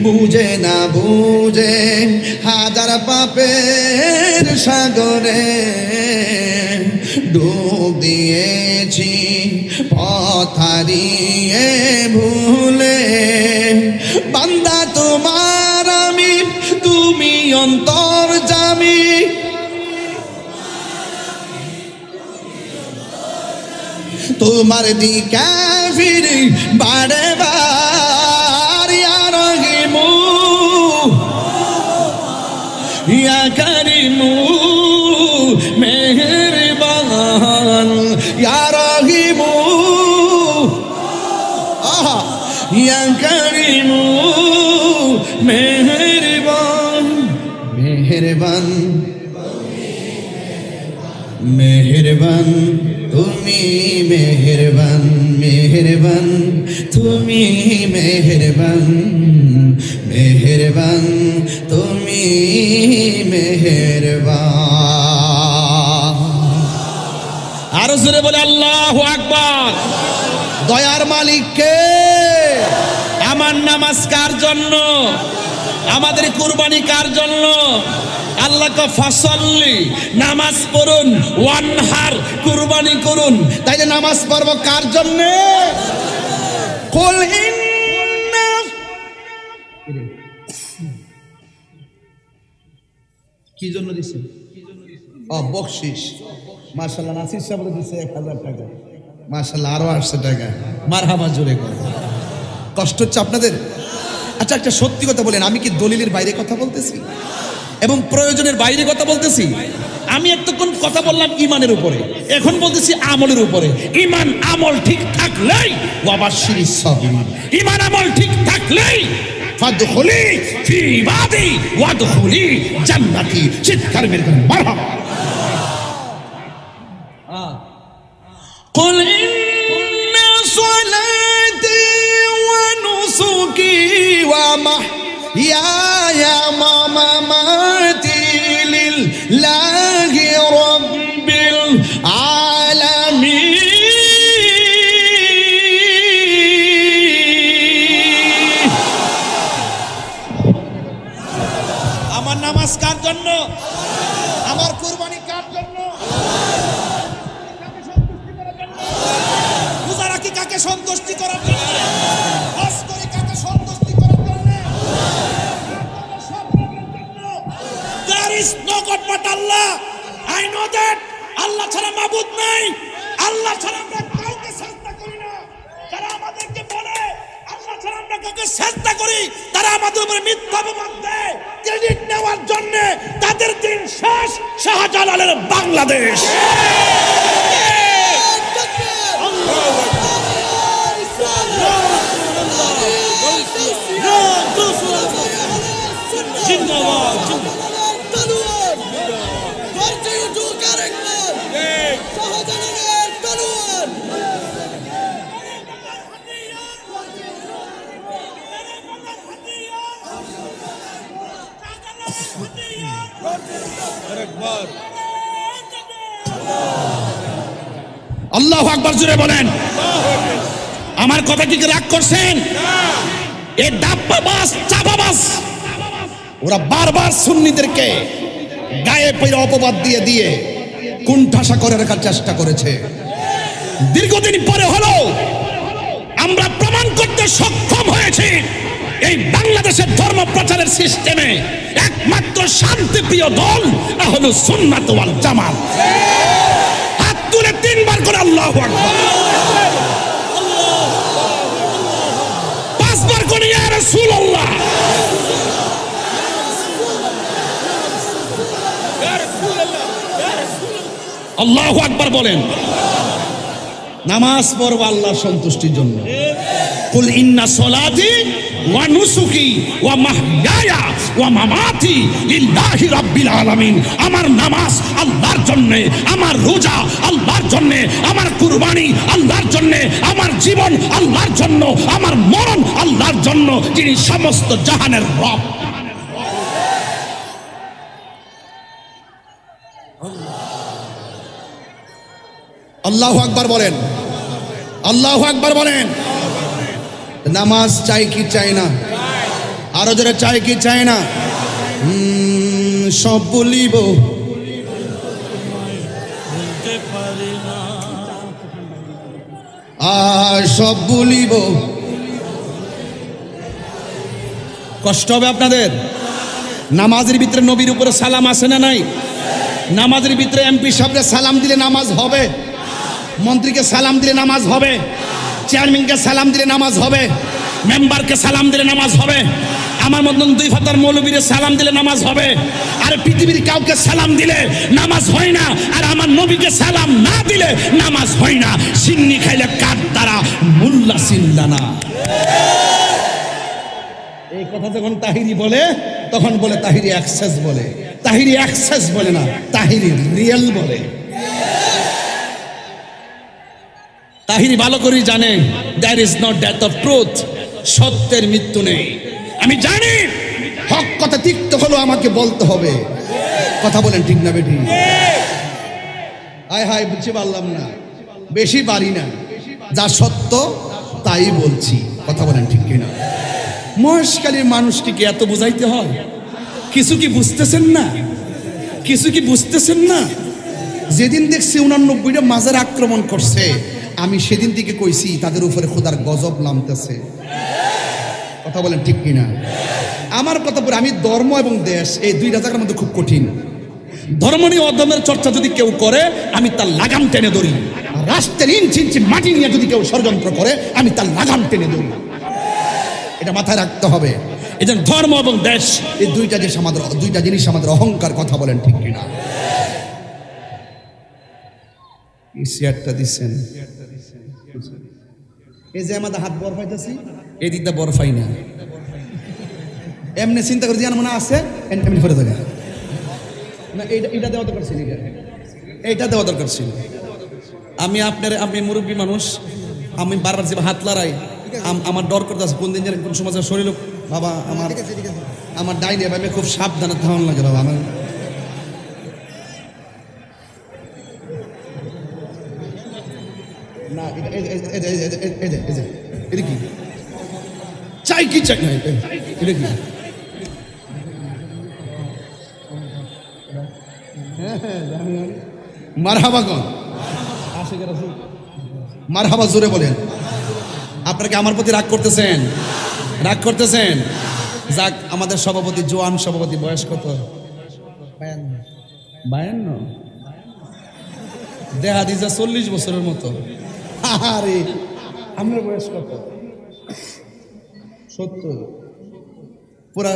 বুঝে না বুঝে হাজার পাপের সাগরে ডুব দিয়েছি, পথ হারিয়ে ভুলে। বান্দা তোমার আমি, তুমি অন্তর্যামী, তোমার দিকে ফিরি বারে বার। ইয়া রহিমু ইয়া করিমু মেহেরবান, ইয়া রহিমু ইয়া করিমু মেহেরবান। মেহেরবান মেহেরবান তুমি মেহেরবান, মেহেরবান তুমি মেহেরবান, মেহেরবান তুমি মেহেরবান। আরো জোরে বলে আল্লাহু আকবার। দয়ার মালিক কে? আমার নামাজ কার জন্য? আমাদের কুরবানি কার জন্য? আল্লাহ কা ফাসাল্লি, নামাজ পড়ুন, ওয়ানহার, কুরবানি করুন। তাইলে নামাজ পড়ব কার জন্য? কুল ইন্না, কি জন্য দিছেন? বকশিস। মাশাআল্লাহ, নাসির সাহেব দিছে 1000 টাকা। মাশাআল্লাহ, আরো 800 টাকা। মারহাবা, জোরে করে। কষ্ট হচ্ছে আপনাদের? আচ্ছা, একটা সত্যি কথা বলেন, আমি কি দলিলের বাইরে কথা বলতেছি এবং প্রয়োজনের বাইরে কথা বলতেছি? আমি এতক্ষণ কথা বললাম ইমানের উপরে, এখন বলতেছি আমলের উপরে। ইমান আমল ঠিক থাকলেই ওয়াবাশশিরিস সাবিরিন, ইমান আমল ঠিক থাকলেই ফাদখুলি ফি ইবাদি ওয়াদখুলি জান্নাতি। চিৎকার মেরে বলেন মারহাবা। কুল ইন্না সলাতি ওয়া নুসুকি ওয়া মাহইয়ায়া ওয়া মামাতি লিল্লাহি রাব্বিল আলামিন। আমার নামাজ কার জন্য? আমার কুরবানি কার জন্য? রোজা রাখি কাকে সন্তুষ্টি করার জন্য? হজ করি কাকে সন্তুষ্টি করার জন্য? There is no God but Allah. I know that. আল্লাহ ছাড়া মাবুদ নাই। আল্লাহ ছাড়া আমরা কাউকে সাজদা করি না। যারা আমাদেরকে বলে আল্লাহ ছাড়া আমরা কাউকে সাজদা করি, তারা আমাদের উপরে মিথ্যা অপবাদ দেয় ক্রেডিট নেওয়ার জন্য। তাদের দিন শেষ। শাহজালালের বাংলাদেশ। আল্লাহু আকবার, জোরে বলেন। আমার কথা কি রাগ করছেন? এই ডাব্বাবাজ, চাপাবাজ, ওরা বারবার সুন্নিদেরকে গায়ে পয়রা অপবাদ দিয়ে দিয়ে কুণ্ঠাসা করে রাখার চেষ্টা করেছে। দীর্ঘদিন পরে হলো আমরা প্রমাণ করতে সক্ষম হয়েছি এই বাংলাদেশের ধর্ম প্রচারের সিস্টেমে একমাত্র শান্তিপ্রিয় দল আহলুস সুন্নাত ওয়াল জামাত। হাত তুলে 3 বার করে আল্লাহু আকবার, 5 বার করে ইয়া রাসূলুল্লাহ। আল্লাহু আকবার বলেন। নামাজ পড়ব আল্লাহর সন্তুষ্টির জন্য। কুল ইন্না সলাতি ওয়া নুসুকি ওয়া মাহইয়ায়া ওয়া মামাতি লিল্লাহি রাব্বিল আলামিন। আমার নামাজ আল্লাহর জন্য, আমার রোজা আল্লাহর জন্য, আমার কুরবানি আল্লাহর জন্য, আমার জীবন আল্লাহর জন্য, আমার মরণ আল্লাহর জন্য, যিনি সমস্ত জাহানের রব। আল্লাহু আকবার বলেন, আল্লাহু আকবার বলেন। নামাজ চাই কি চাই না? আরো যারা চাই কি চাই না? সব বলিব, আর সব বলিব। কষ্ট হবে আপনাদের? নামাজের ভিতরে নবীর উপরে সালাম আসে না নাই? নামাজের ভিতরে এমপি সাহেবকে সালাম দিলে নামাজ হবে, মন্ত্রীকে সালাম দিলে নামাজ হবে, চেয়ারম্যানকে সালাম দিলে নামাজ হবে, মেম্বারকে সালাম দিলে নামাজ হবে, আমার মতন 2 ফাতার মৌলবীরে সালাম দিলে নামাজ হবে। আর পৃথিবীর কাউকে সালাম দিলে নামাজ হয় না, আর আমার নবীকে সালাম না দিলে নামাজ হয় না। সিন্নি খাইলে কাঠ দ্বারা মুল্লা সিল্লা না। এই কথা যখন তাহিরি বলে তখন বলে তাহিরি অ্যাক্সেস বলে, তাহিরি অ্যাক্সেস বলে না, তাহিরি রিয়েল বলে। তাহিরি ভালো করে জানে there is not death of truth, সত্যের মৃত্যু নেই। আমি জানি হক কথা তিক্ত হলো আমাকে বলতে হবে। কথা বলেন ঠিক না বেটি? হায় হায় বুঝতে পারলাম না, বেশি পারি না, যা সত্য তাই বলছি। কথা বলেন ঠিক কিনা? মহেশখালীর মানুষকে কি এত বুঝাইতে হয়? কিছু কি বুঝতেছেন না? কিছু কি বুঝতেছেন না? যেদিন দেখছি 89টা মাজার আক্রমণ করছে, আমি সেদিন থেকে কইছি তাদের উপরে খোদার গজব নামতেছে। কথা বলেন ঠিক কিনা? আমার কথা বলে, আমি ধর্ম এবং দেশ এই দুইটা জায়গার মধ্যে খুব কঠিন। ধর্ম নিয়ে অধর্মের চর্চা যদি কেউ করে, আমি তার লাগাম টেনে ধরি। রাষ্ট্রের ইঞ্চি ইঞ্চি মাটি নিয়ে যদি কেউ ষড়যন্ত্র করে, আমি তার লাগাম টেনে ধরি। এটা মাথায় রাখতে হবে। এই জন্য ধর্ম এবং দেশ এই দুইটা জিনিস আমাদের অহংকার। কথা বলেন ঠিক কিনা? শেয়ারটা দিচ্ছেন, এই যে আমাদের হাত বরফ পাইতেছি, এই দিকটা বরফ পাই না। এমনি চিন্তা করে মনে আছে এমনি ফেরে থাকে না। এইটা দেওয়া দরকার ছিল, এইটা দেওয়া দরকার ছিল। আমি মুরব্বী মানুষ, আমি বারবার যে হাত লড়াই, আমার ডর করতে আছে কোন দিন যেন কোন সমাজের শরীর বাবা আমার ডাইনে আমি খুব সাবধানে ধারণ লাগে বাবা। আমার না এটা কি চাই কি চাই না, এটা কি মারহাবা গো, মারহাবা জোরে বলেন। আপনারা কি আমার প্রতি রাগ করতেছেন? রাগ করতেছেন? যাক, আমাদের সভাপতি, জোয়ান সভাপতি, বয়স কত? 52। দেখা দিছে 40 বছরের মতো। আরে আপনার বয়স কত? 70। পুরা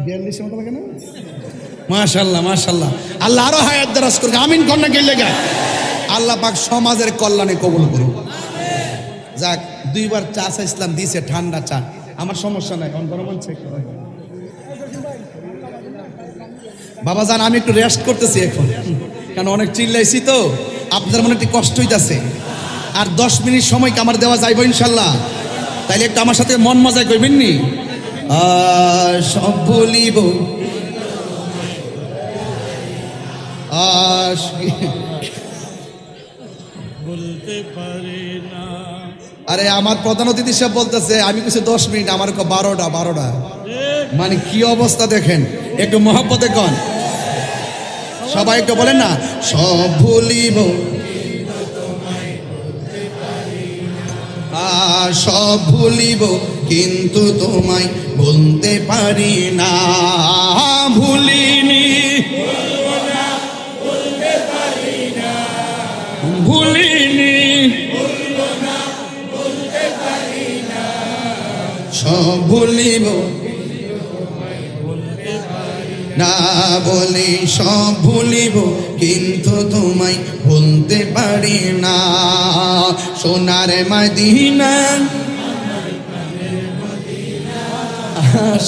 42 মতো লাগে না? মাশাআল্লাহ মাশাআল্লাহ, আল্লাহ আরো হায়াত দারাজ করুক। আমিন কন্যা গেলে গা আল্লাহ পাক সমাজের কল্যাণে কবুল করুক। যাক, 2 বার চা ইসলাম দিছে, ঠান্ডা চা, আমার সমস্যা নাই। বাবা জান, আমি একটু রেস্ট করতেছি এখন, কারণ অনেক চিল্লাইছি তো, আপনাদের মনে একটু কষ্ট হইতাছে। আর 10 মিনিট সময় কি আমার দেওয়া যাইব ইনশাল্লাহ? তাইলে একটু আমার সাথে মন মজা করবেন নি? সব ভুলিব, বলতে পারি না। আরে আমার প্রধান অতিথি সাহেব বলতেছে, আমি কিছু 10 মিনিট, আমার 12টা। মানে কি অবস্থা দেখেন, একটু মহব্বতে কন সবাই, একটু বলেন না, সব ভুলিব, সব ভুলিব কিন্তু তোমায় বলতে পারি না। ভুলিনি, ভুলিনি, সব ভুলিব না বলি, সব ভুলিব কিন্তু তোমায় ভুলতে পারি না। সোনার মদিনা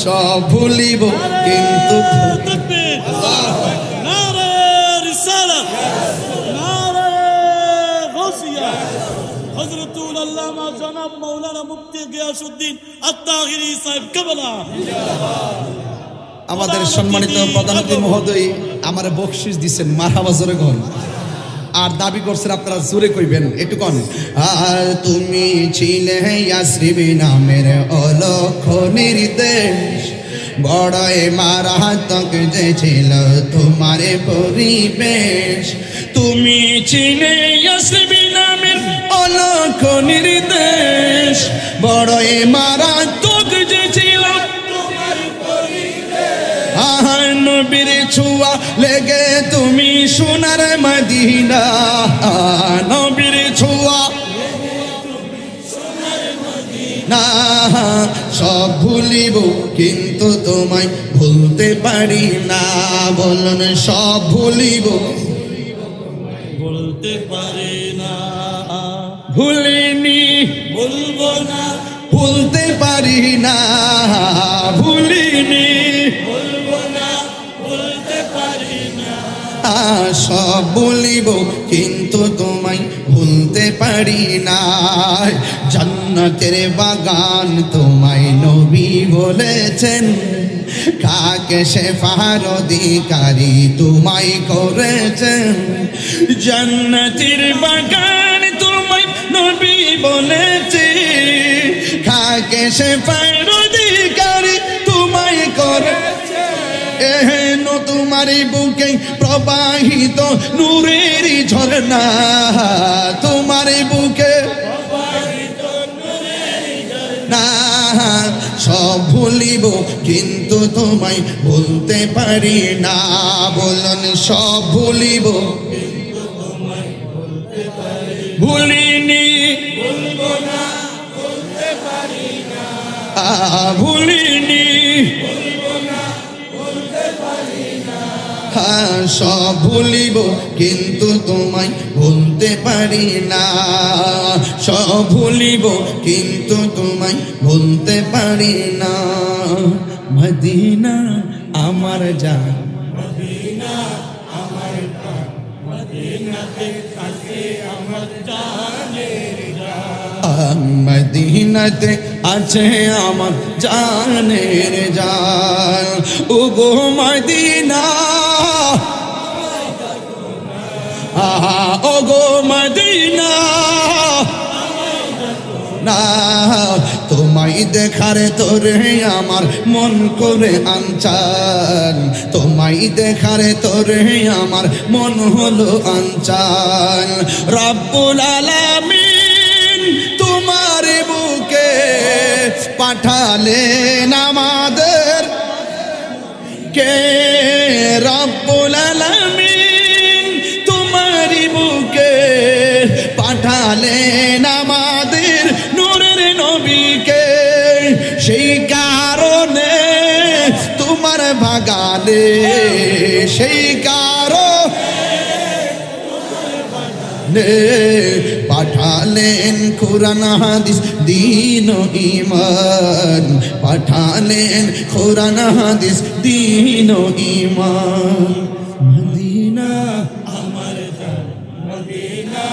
সব ভুলিব কিন্তু হযরতুল আল্লামা জনাব মাওলানা মুফতি গিয়াসউদ্দিন আত-তাহিরি সাহেব কাবলা, আমাদের সম্মানিত প্রধান অতিথি মহোদয় আমার বকশিশ দিচ্ছেন। মারহাবা জোরে কোন, আর দাবি করছেন আপনারা জোরে কইবেন একটু কোন। আর তুমি ছিলে ইয়াসরিব নামের অলক্ষ নির্দেশ, বড়ই মারাত্মক যে ছিল তোমার পরিবেশ। তুমি ছিলে ইয়াসরিব নামের অলক্ষ নির্দেশ, বড়ই মারাত্মক যে ছিল নবীর ছোঁয়া লেগে তুমি সোনার মদিনা। নবীর ছোঁয়া না, সব ভুলিব কিন্তু তোমায় ভুলতে পারি না। বলুন, সব ভুলিব বলতে পারি না। ভুলিনি, ভুলবো না, ভুলতে পারি না। ভুলিনি, সব বলিব কিন্তু তোমায় ভুলতে পারি না। জান্নাতের বাগান তোমায় নবী বলেছেন, কাকে শেফার অধিকারী তোমায় করেছেন। জান্নাতের বাগান তোমায় নবী বলেছে, কাকে শেফার অধিকারী তোমায় করেছে। এহেন তোমারই বুকে প্রবাহিত নূরের ঝরনা, তোমারই বুকে না। সব ভুলিব কিন্তু তোমায় ভুলতে পারি না। বলুন সব ভুলিব ভুলিনি, ভুলবো না, ভুলতে পারি না। ভুলিনি, ভুলবো না, ভুলতে পারি না। সব ভুলিব কিন্তু তোমায় ভুলতে পারি না। সব ভুলিব কিন্তু তোমায় ভুলতে পারি না। মদিনা আমার জান, মদিনা আমার প্রাণ, মদিনাতে আছে আমার জানের জান। মদিনাতে আছে আমার জানের জান। ওগো মদিনা, ওগো মদিনা, না তোমায় দেখার তোরে আমার মন করে আনচান। তোমায় দেখার তোরে আমার মন হলো আনচান। রব্বুল আলামিন তোমার বুকে পাঠালেন আমাদের কে। রব্বুল আলামিন তোমার বুকে পাঠালেন আমাদের নূরের নবীকে। সেই কারণে তোমার বাগানে, সেই কারণে পাঠালেন কুরআন হাদিস দ্বীন ও ঈমান। পাঠালেন কুরআন হাদিস দ্বীন ও ঈমান। মদিনা আমার জান, মদিনা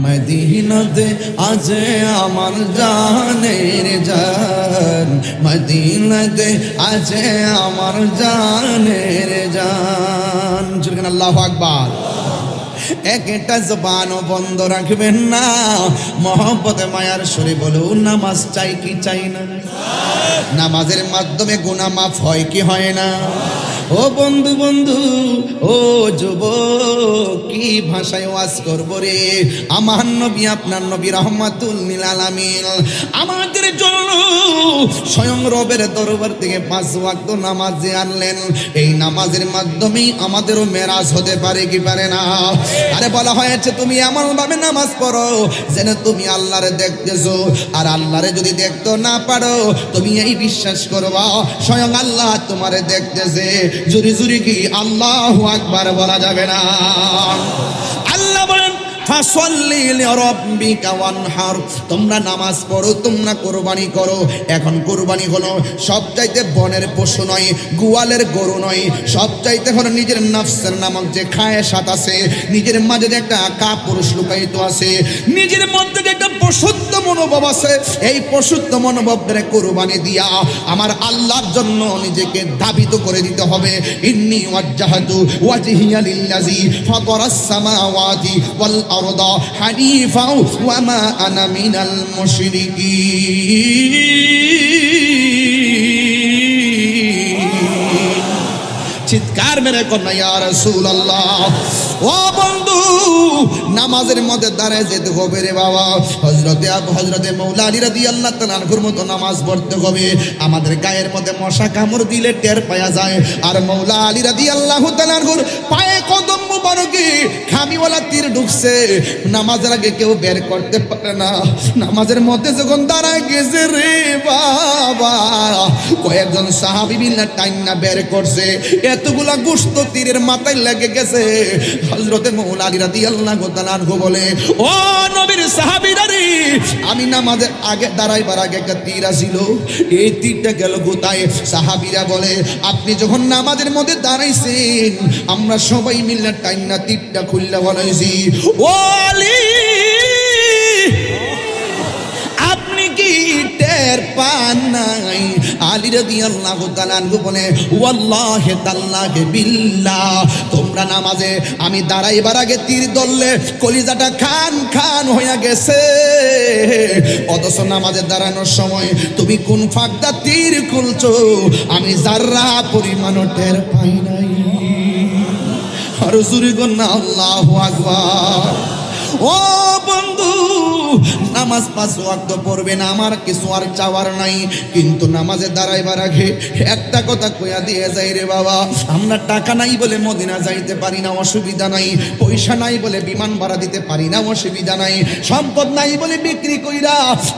মদিনাতে আছে আমার জানের জান। মদিনাতে আছে আমার জানের জান। জোরে আল্লাহু আকবার। একটা জবানও বন্ধ রাখবেন না। মহব্বতে মায়ার সুরে বলুন, নামাজ চাই কি চাই না? নামাজের মাধ্যমে গুনাহ মাফ হয় কি হয় না? ও বন্ধু, বন্ধু, ও যুবক, কি ভাষায় ওয়াজ করব রে? আমার নবী, আপনার নবী রহমাতুল লিল আলামিন আমাদের জন্য স্বয়ং রবের দরবার থেকে 5 ওয়াক্ত নামাজ আনলেন। এই নামাজের মাধ্যমেই আমাদেরও মেরাজ হতে পারে কি পারে না? আরে বলা হয়েছে তুমি এমন ভাবে নামাজ পড়ো যেন তুমি আল্লাহরে দেখতেছো। আর আল্লাহরে যদি দেখতে না পারো, তুমি এই বিশ্বাস করবা স্বয়ং আল্লাহ তোমারে দেখতেছে। জুরি জুরি কি আল্লাহু আকবার বলা যাবে না? আল্লাহ বলেন, ফাসাল্লি লিরাব্বিকা ওয়ানহার। তোমরা নামাজ পড়ো, তোমরা কুরবানি করো। এখন কুরবানি হলো সবচাইতে বনের পশু নয়, গোয়ালের গরু নয়। সবচাইতে হলো নিজের নফসের নামক যে খায়েশাত আছে, নিজের মাঝে যে একটা কাপুরুষ লুকায়িত আছে, নিজের মধ্যে যে একটা পশুত্ব মনোভাব আছে, এই পশুত্ব মনোভাবটারে কুরবানি দিয়া আমার আল্লাহর জন্য নিজেকে দাবিত করে দিতে হবে। ইন্নী ওয়াজ্জাহাতু ওয়াজহিয়া লিল্লাযী ফাতারাস সামাওয়াতি ওয়াল আরদা হানিফা ওয়া মা আনা মিনাল মুশরিকিন। চিৎকার মেরে কন্যা ইয়া রাসূলুল্লাহ। ও বন্ধু, নামাজের মধ্যে দাঁড়ায় যেতে হবে রে বাবা। হযরতে মৌলা আলী রাদিয়াল্লাহু তাআলা আনহুর মতো নামাজ পড়তে হবে। আমাদের গায়ের মধ্যে মশা কামড় দিলে টের পাওয়া যায়। আর মৌলা আলী রাদিয়াল্লাহু তাআলা আনহুর পায়ে কদম মুবারকে খামিওয়ালা তীর ঢুকছে। নামাজের আগে কেউ বের করতে পারে না। নামাজের মধ্যে যখন দাঁড়ায় গেছে রে বাবা, কয়েকজন সাহাবী বিল্লাহ টাইনা বের করছে। এত এতগুলা গোশত তীরের মাথায় লেগে গেছে। হযরতে মওলা আলী রাদিয়াল্লাহু তাআলা আনহু বলে, ও নবীর সাহাবীরা রে, আমি নামাজের আগে দাঁড়াইবার আগে একটা তীর আসিল, এই তীরটা গেল কোথায়? সাহাবীরা বলে, আপনি যখন নামাজের মধ্যে দাঁড়াইছেন আমরা সবাই মিলে টাইনা তীরটা খুললা বলাইছি। ও আলী, আপনি কি টের পান নাই? আলী রাদিয়াল্লাহু তাআলা আনহু বলে, ওয়াল্লাহি তাল্লাহি বিল্লাহ, তোমরা নামাজে আমি দাঁড়াইবার আগে তীর ধরলে কলিজাটা খান খান হইয়া গেছে, অথচ নামাজে দাঁড়ানোর সময় তুমি কোন ফাঁকটা তীর খুলছো আমি যারা পরিমাণও টের পাই নাই। আর জোরে কন্যা আল্লাহু আকবার। ও বন্ধু, নামাজ 5 ওয়াক্ত পড়বেন, আমার কিছু আর চাওয়ার নাই, কিন্তু নামাজে দাঁড়াইবার আগে একটা কথা কইয়া দিয়ে যাই রে বাবা, আমরা টাকা নাই বলে মদিনা যাইতে পারি না, অসুবিধা নাই, পয়সা নাই বলে বিমান ভাড়া দিতে পারি না, অসুবিধা নাই, সম্পদ নাই বলে বিক্রি কইরা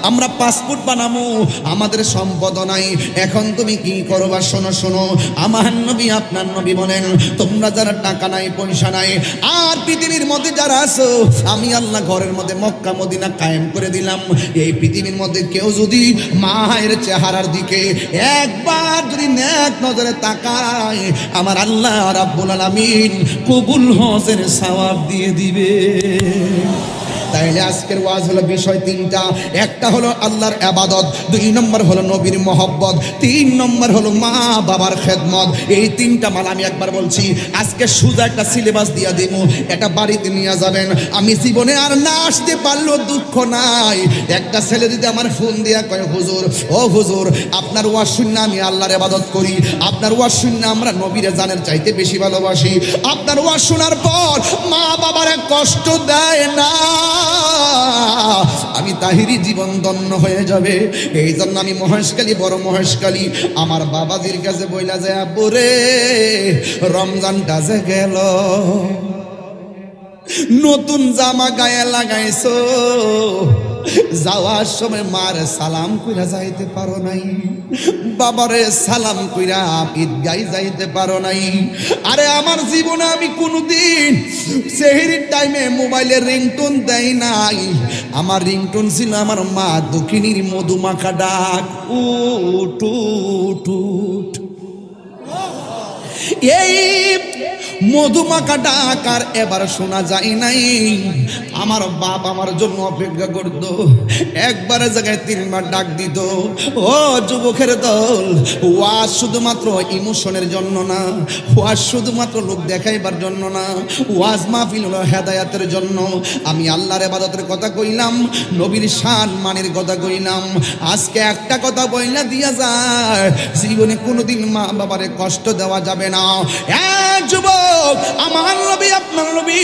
আমরা পাসপোর্ট বানামু, আমাদের সম্পদ নাই। এখন তুমি কি করবা? শোনো শোনো, আমার নবী আপনার নবী বলেন, তোমরা যারা টাকা নাই পয়সা নাই আর পৃথিবীর মধ্যে যারা আছো, আমি আল্লাহ ঘরের মধ্যে মক্কা মদিনা কায়েম করে দিলাম। এই পৃথিবীর মধ্যে কেউ যদি মায়ের চেহারার দিকে একবার যদি নেক নজরে তাকায়, আমার আল্লাহ রাব্বুল আলামিন কবুল হজের সওয়াব দিয়ে দিবে। তাইলে আজকের ওয়াজ হলো বিষয় 3টা। একটা হলো আল্লাহর ইবাদত, 2 নম্বর হলো নবীর মহব্বত, 3 নম্বর হলো মা বাবার খেদমত। এই 3টা মাল আমি একবার বলছি, আজকে সুজা একটা সিলেবাস দিয়া দেবো, এটা বাড়িতে নিয়ে যাবেন। আমি জীবনে আর না আসতে পারলেও দুঃখ নাই। একটা ছেলে যদি আমার ফোন দিয়া কয়, হুজুর ও হুজুর, আপনার ওয়াজ শুনে আমি আল্লাহর ইবাদত করি, আপনার ওয়াজ শুনে আমরা নবীর জানের চাইতে বেশি ভালোবাসি, আপনার ওয়াজ শোনার পর মা বাবার কষ্ট দেয় না, আমি তাহিরি জীবন ধন্য হয়ে যাবে। এই জন্য আমি মহেশখালী, বড় মহেশখালী আমার বাবাজির কাছে বইলা যায়, আব্বু রে, রমজানটা যে গেল, নতুন জামা গায়ে লাগাইছো, যাওয়ার সময় মার সালাম কইরা যাইতে পারো নাই, বাবারে সালাম কইরা ঈদগাহ যাইতে পারো নাই। আরে আমার জীবনে আমি কোনোদিন সেহরির টাইমে মোবাইলে রিংটোন দেই নাই, আমার রিংটোন ছিল আমার মা দক্ষিণীর মধুমাখা ডাক, উঠ উঠ উঠ। এই মধুমাখা ডাক আর এবার শোনা যায় নাই। আমার বাপ আমার জন্য অপেক্ষা করত, একবারের জায়গায় 3 বার ডাক দিত। ও যুবকের দল, ওয়াজ শুধুমাত্র ইমোশনের জন্য না, ওয়াজ শুধুমাত্র লোক দেখাইবার জন্য না, ওয়াজ মাহফিল হলো হেদায়াতের জন্য। আমি আল্লাহর ইবাদতের কথা কইলাম, নবীর শান মানের কথা কইলাম। আজকে একটা কথা বইলা দিয়া যায়, জীবনে কোনোদিন মা বাবারে কষ্ট দেওয়া যাবে না। যুবক, আমার নবী আপনার নবী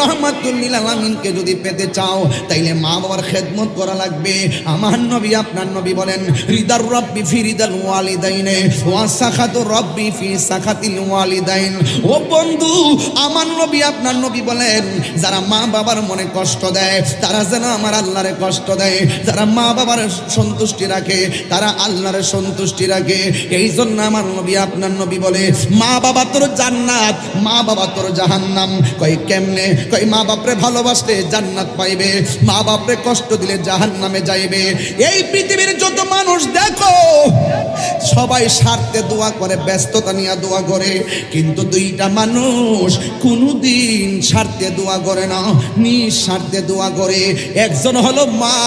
রাহমাতুল লিল আলামিনকে যদি পেতে চাও, তাইলে মা বাবার খেদমত করা লাগবে। আমার নবী আপনার নবী বলেন, রিদার রব্বি ফি রিদাল ওয়ালিদাইন ওয়া সাখাতুর রব্বি ফি সাখাতিল ওয়ালিদাইন। ও বন্ধু, আমার নবী আপনার নবী বলেন, যারা মা বাবার মনে কষ্ট দেয় তারা যেন আমার আল্লাহরে কষ্ট দেয়, যারা মা বাবার সন্তুষ্টি রাখে তারা আল্লাহরে সন্তুষ্টি রাখে। এই জন্য আমার নবী আপনার নবী বলে, মা বাবা তোর জান্নাত, মা বাবা তোর জাহান্নাম। কই কেমনে? কই মা বাপরে ভালোবাসলে জান্নাত পাইবে, মা বাপরে কষ্ট দিলে জাহান্নামে যাইবে। এই পৃথিবীর যত মানুষ দেখো, সবাই স্বার্থে দোয়া করে, ব্যস্ততা নিয়ে দোয়া করে, কিন্তু 2টা মানুষ কোনোদিন স্বার্থে দোয়া করে না, নিঃস্বার্থে দোয়া করে। একজন হলো মা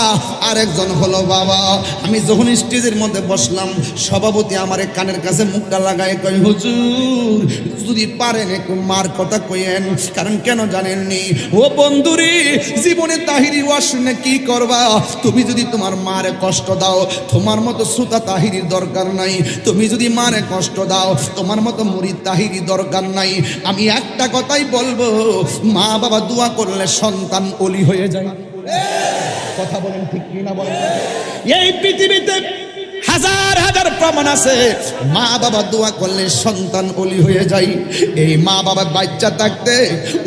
আর একজন হলো বাবা। আমি যখন স্টেজের মধ্যে বসলাম, সভাপতি আমার কানের কাছে মুখটা লাগায় কয়, হুজুর যদি পারেন একটু মার কথা কইেন, কারণ কেন জানেননি? ও বন্ধুরি, জীবনে তাহিরি ওয়াজ শুনে কি করবা? তুমি যদি তোমার মারে কষ্ট দাও, তোমার মতো সুতা তাহিরির দরকার নাই। তুমি যদি মারে কষ্ট দাও, তোমার মতো মুরিদ তাহিরি দরকার নাই। আমি একটা কথাই বলবো, মা বাবা দোয়া করলে সন্তান ওলি হয়ে যায়। কথা বলেন ঠিক কিনা বলেন? এই পৃথিবীতে হাজার হাজার প্রমাণ আছে মা বাবা দোয়া করলে সন্তান ওলি হয়ে যায়। এই মা বাবা বাচ্চা থাকতে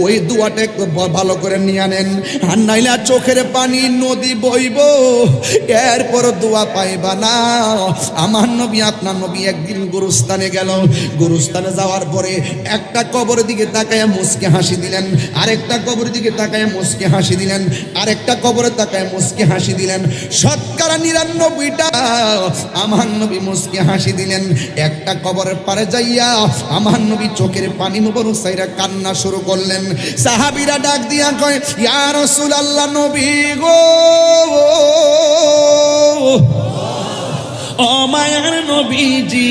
ওই দোয়াটা একটু ভালো করে নিয়ে আনেন, আর নাইলে চোখের পানি নদী বইব, এরপর দোয়া পাইবা না। আমার নবী আপনার নবী একদিন গুরুস্থানে গেল, গুরুস্থানে যাওয়ার পরে একটা কবরের দিকে তাকায় মুচকে হাসি দিলেন, আরেকটা কবরের দিকে তাকায় মুচকে হাসি দিলেন, আরেকটা কবরে তাকায় মুচকে হাসি দিলেন। শতকরা ৯৯টা আমার নবী মুচকে হাসি দিলেন। একটা কবরের পারে যাইয়া আমার নবী চোখের পানি মুবারক সাইরা কান্না শুরু করলেন। সাহাবীরা ডাক দিয়া কয়, ইয়া রাসূলুল্লাহ, নবী গো, ও মায়ার নবীজি,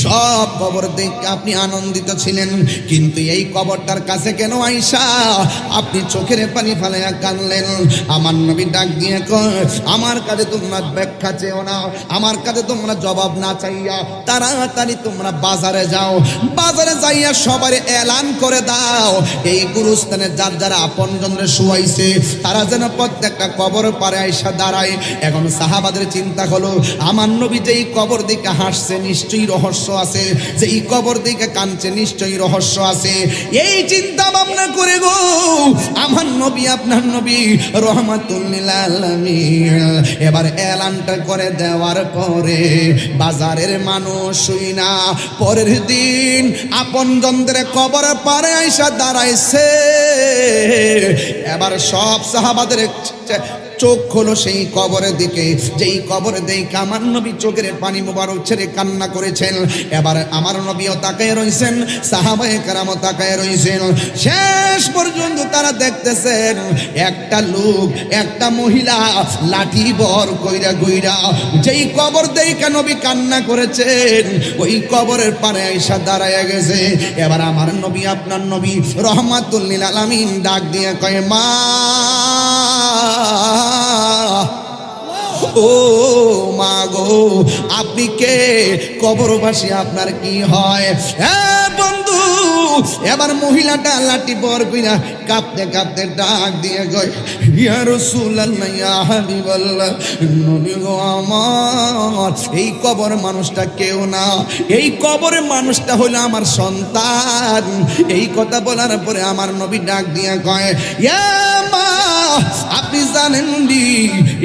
সব কবর দেখে আপনি আনন্দিত ছিলেন, কিন্তু এই কবরটার কাছে কেন আইসা আপনি চোখের পানি ফেলাইয়া কাঁদলেন? আমার নবী ডাক দিয়ে কয়, আমার কাছে তোমরা ব্যাখ্যা চেও না, আমার কাছে তোমরা জবাব না চাইয়া তাড়াতাড়ি তোমরা বাজারে যাও, বাজারে যাইয়া সবার এলান করে দাও এই গুরুস্থানে যার যারা আপনজনরে শুয়াইছে তারা যেন প্রত্যেকটা কবর পারে আইসা দাঁড়ায়। এখন সাহাবাদের চিন্তা হলো, আমার নবী যেই কবর দিকে হাসছে নিশ্চয়ই রহস্য আছে, যেই কবর দিকে কাঁদছে নিশ্চয়ই রহস্য আছে। এই চিন্তা ভাবনা করে গো আমার নবী আপনার নবী রহমাতুল লিল আলামিন এবার এলানটা করে দেওয়ার পরে বাজারের মানুষ শুই না পরের দিন আপনজনদের কবর পারে আইসা দাঁড়াইছে। এবার সব সাহাবাদের চোখ হলো সেই কবরের দিকে, যেই কবরে দেখে আমার নবী চোখের পানি মুবারক ছেড়ে কান্না করেছেন। এবার আমার নবীও তাকায় রইছেন, সাহাবায়ে কেরামও তাকায় রইছেন। শেষ পর্যন্ত তারা দেখতেছেন একটা লোক, একটা মহিলা লাঠি বর কইরা কইরা যেই কবর দেখে নবী কান্না করেছেন ওই কবরের পারে আইসা দাঁড়ায় গেছে। এবার আমার নবী আপনার নবী রহমাতুল লিল আলামিন ডাক দিয়ে কয়, মা, ও মা গো, আপনি কে? কবরবাসী আপনার কি হয়? হ্যাঁ বন্ধু, এবার মহিলাটা লাঠি বর কইরা কাঁপতে কাঁপতে ডাক দিয়ে কয়, ইয়া রাসূলুল্লাহ, ইয়া হাবিবাল্লাহ, নবী গো আমার, এই কবর মানুষটা কেউ না, এই কবরের মানুষটা হলো আমার সন্তান। এই কথা বলার পরে আমার নবী ডাক দিয়ে কয়, ইয়া মা, আপনি জানেন নি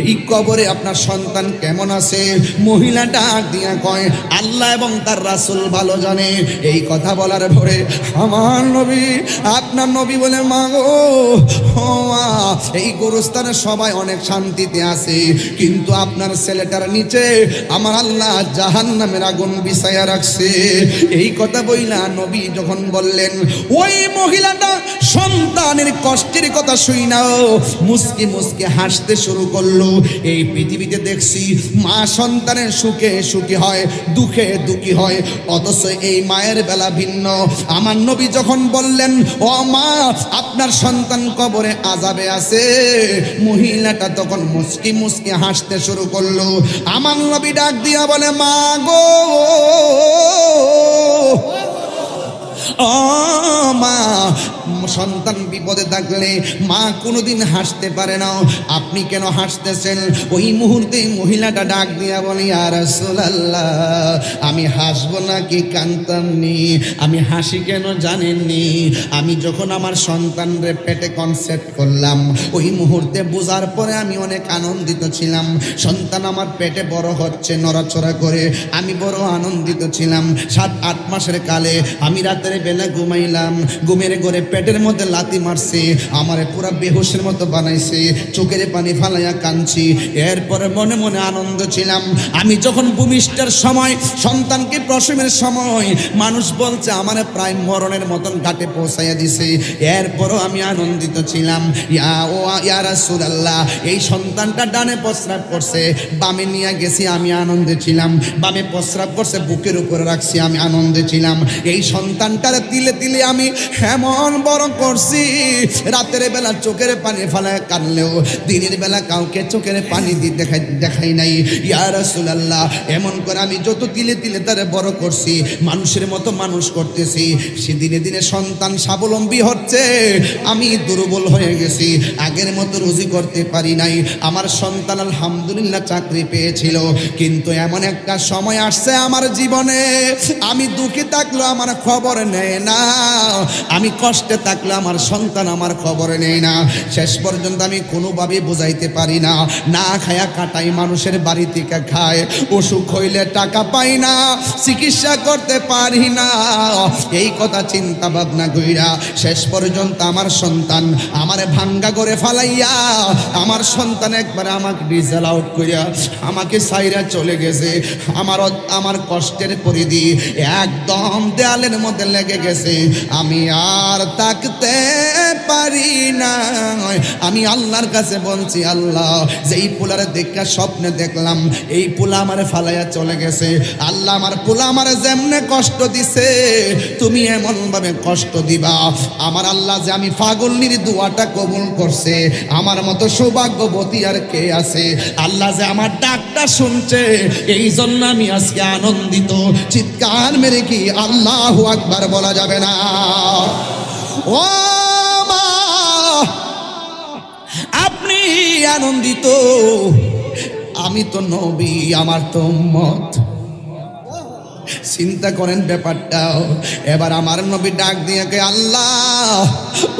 এই কবরে আপনার সন্তান কেমন আছে? মহিলা ডাক দিয়া কয়, আল্লাহ এবং তার রাসূল ভালো জানে। এই কথা বলার পরে আমার নবী আপনার নবী বলে, মা গো, এই গোরস্থানে সবাই অনেক শান্তিতে আছে, কিন্তু আপনার ছেলেটার নিচে আমার আল্লাহ জাহান্নামের আগুন বিছায়া রাখছে। এই কথা বইলা নবী যখন বললেন, ওই মহিলাটা সন্তানের কষ্টের কথা শুই না মুস্কি মুস্কি হাসতে শুরু করলো। এই পৃথিবীতে দেখছি মা সন্তানের সুখে সুখী হয়, দুঃখে দুঃখী হয়, অথচ এই মায়ের বেলা ভিন্ন। আমার নবী যখন বললেন, ও মা, আপনার সন্তান কবরে আযাবে আছে, মহিলাটা তখন মুস্কি মুস্কি হাসতে শুরু করলো। আমার নবী ডাক দিয়া বলে, মা গো, ও মা, সন্তান বিপদে থাকলে মা কোনোদিন হাসতে পারে না, আপনি কেন হাসতেছেন? ওই মুহূর্তে মহিলাটা ডাক দিয়া বলে, ইয়া রাসূলুল্লাহ, আমি হাসবো নাকি কাঁদতামনি? আমি হাসি কেন জানেননি? আমি যখন আমার সন্তানরে পেটে কনসেপ্ট করলাম ওই মুহূর্তে বোঝার পরে আমি অনেক আনন্দিত ছিলাম। সন্তান আমার পেটে বড় হচ্ছে নড়াচড়া করে, আমি বড় আনন্দিত ছিলাম। 7-8 মাসের কালে আমি রাতের বেলা ঘুমাইলাম, ঘুমের ঘরে পেটের মধ্যে লাথি মারছে, আমারে পুরা বেহুশের মতো বানাইছে, চোখের পানি ফালাইয়া কাঁদছি। এরপরে মনে মনে আনন্দ ছিলাম। আমি যখন ভূমিষ্ঠের সময়, সন্তানকে প্রসবের সময়, মানুষ বলছে আমারে প্রায় মরণের মতন ঘাটে পৌঁছাইয়া দিছে, এরপরও আমি আনন্দিত ছিলাম। ইয়া রাসূলুল্লাহ, এই সন্তানটা ডানে প্রস্রাব করছে, বামে নিয়ে গেছি, আমি আনন্দে ছিলাম। বামে প্রস্রাব করছে, বুকের উপরে রাখছি, আমি আনন্দে ছিলাম। এই সন্তানটা ভিক্ষার তিলে তিলে আমি এমন বড় করছি, রাতের বেলা চোখের পানি ফেলায় কাঁদলেও দিনের বেলা কাউকে চোখের পানি দিয়ে দেখাই নাই। ইয়া রাসূলুল্লাহ, এমন করে আমি যত তিলে তিলে তারে বড় করছি, মানুষের মতো মানুষ করতেছি, সে দিনে দিনে সন্তান স্বাবলম্বী হচ্ছে, আমি দুর্বল হয়ে গেছি, আগের মতো রুজি করতে পারি নাই। আমার সন্তান আলহামদুলিল্লাহ চাকরি পেয়েছিল, কিন্তু এমন একটা সময় আসছে আমার জীবনে, আমি দুঃখে থাকলেও আমার খবর নেয় না, আমি কষ্টে থাকলে আমার সন্তান আমার খবর নেয় না। শেষ পর্যন্ত আমি কোনোভাবে বুঝাইতে পারি না, না খায়া কাটাই মানুষের বাড়ি থেকে খায়, অসুখ হইলে টাকা পাই না, চিকিৎসা করতে পারি না। এই কথা চিন্তা ভাবনা কইরা শেষ পর্যন্ত আমার সন্তান আমারে ভাঙ্গা করে ফালাইয়া, আমার সন্তান একবার আমাকে ডিজেল আউট করিয়া আমাকে সাইরা চলে গেছে। আমার কষ্টের পরিধি একদম দেয়ালের মধ্যে লেগে গেছে, আমি আর তাকতে পারি না। আমি আল্লাহর কাছে বলছি, আল্লাহ যেই পোলার দেখা স্বপ্নে দেখলাম এই পোলা আমারে ফালাইয়া চলে গেছে, আল্লাহ আমার পোলা আমারে যেমনে কষ্ট দিছে তুমি এমন ভাবে কষ্ট দিবা, আমার আল্লাহ যে আমি পাগলনির দোয়াটা কবুল করছে, আমার মতো সৌভাগ্যবতী আর কে আছে? আল্লাহ যে আমার ডাকটা শুনছে, এই জন্য আমি আজকে আনন্দিত। চিৎকার মেরে কি আল্লাহু আকবার বলা যাবে না? ও মা, আপনি আনন্দিত, আমি তো নবী, আমার তো উম্মত। চিন্তা করেন ব্যাপারটা। এবার আমার নবী ডাক দিয়ে কে, আল্লাহ,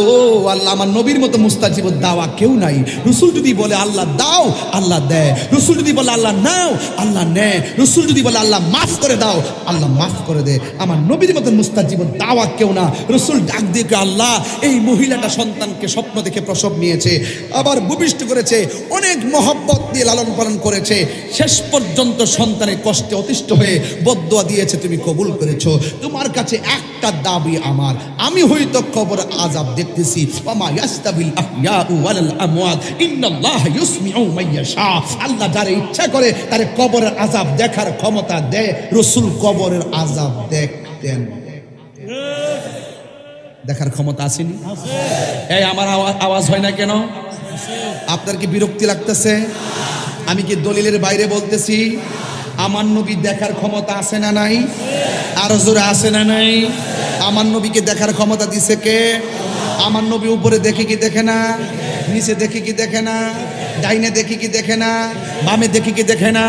ও আল্লাহ, আমার নবীর মতো মুস্তাজিব দাওয়া কেউ নাই। রসুল যদি বলে আল্লাহ দাও, আল্লাহ দেয়। রসুল যদি বলে আল্লাহ নাও, আল্লাহ নেয়। রসুল যদি বলে আল্লাহ মাফ করে দাও, আল্লাহ মাফ করে দে। আমার নবীর মতো মুস্তাজিব দাওয়া কেউ না। রসুল ডাক দিয়ে কে, আল্লাহ, এই মহিলাটা সন্তানকে স্বপ্ন দেখে প্রসব নিয়েছে, আবার ভূমিষ্ঠ করেছে, অনেক মহব্বত দিয়ে লালন পালন করেছে, শেষ পর্যন্ত সন্তানের কষ্টে অতিষ্ঠ হয়ে বদদুয়া দিয়েছে, তুমি কবুল করেছো। তোমার কাছে একটা দাবি আমার, আমি হয়তো কবর আযাব দেখতেছি, ওমা ইয়াস্তাবিল আহইয়াউ ওয়াল আমওয়াত ইন্নাল্লাহ ইউসমিউ মান ইয়াশা। আল্লাহ যারে ইচ্ছা করে তারে কবরের আযাব দেখার ক্ষমতা দেয়। রাসূল কবরের আযাব দেখতেন, দেখার ক্ষমতা আসেনি? এই আমার আওয়াজ হয় না কেন? আপনার কি বিরক্তি লাগতেছে? আমি কি দলিলের বাইরে বলতেছি? আমার নবী দেখার ক্ষমতা আছে না নাই? আরো জোরে আছে না নাই? আমার নবীকে দেখার ক্ষমতা দিছে কে? আমার নবী উপরে দেখে কি দেখে না? নিচে দেখে কি দেখে না? ডাইনে দেখে কি দেখে না? বামে দেখে কি দেখে না?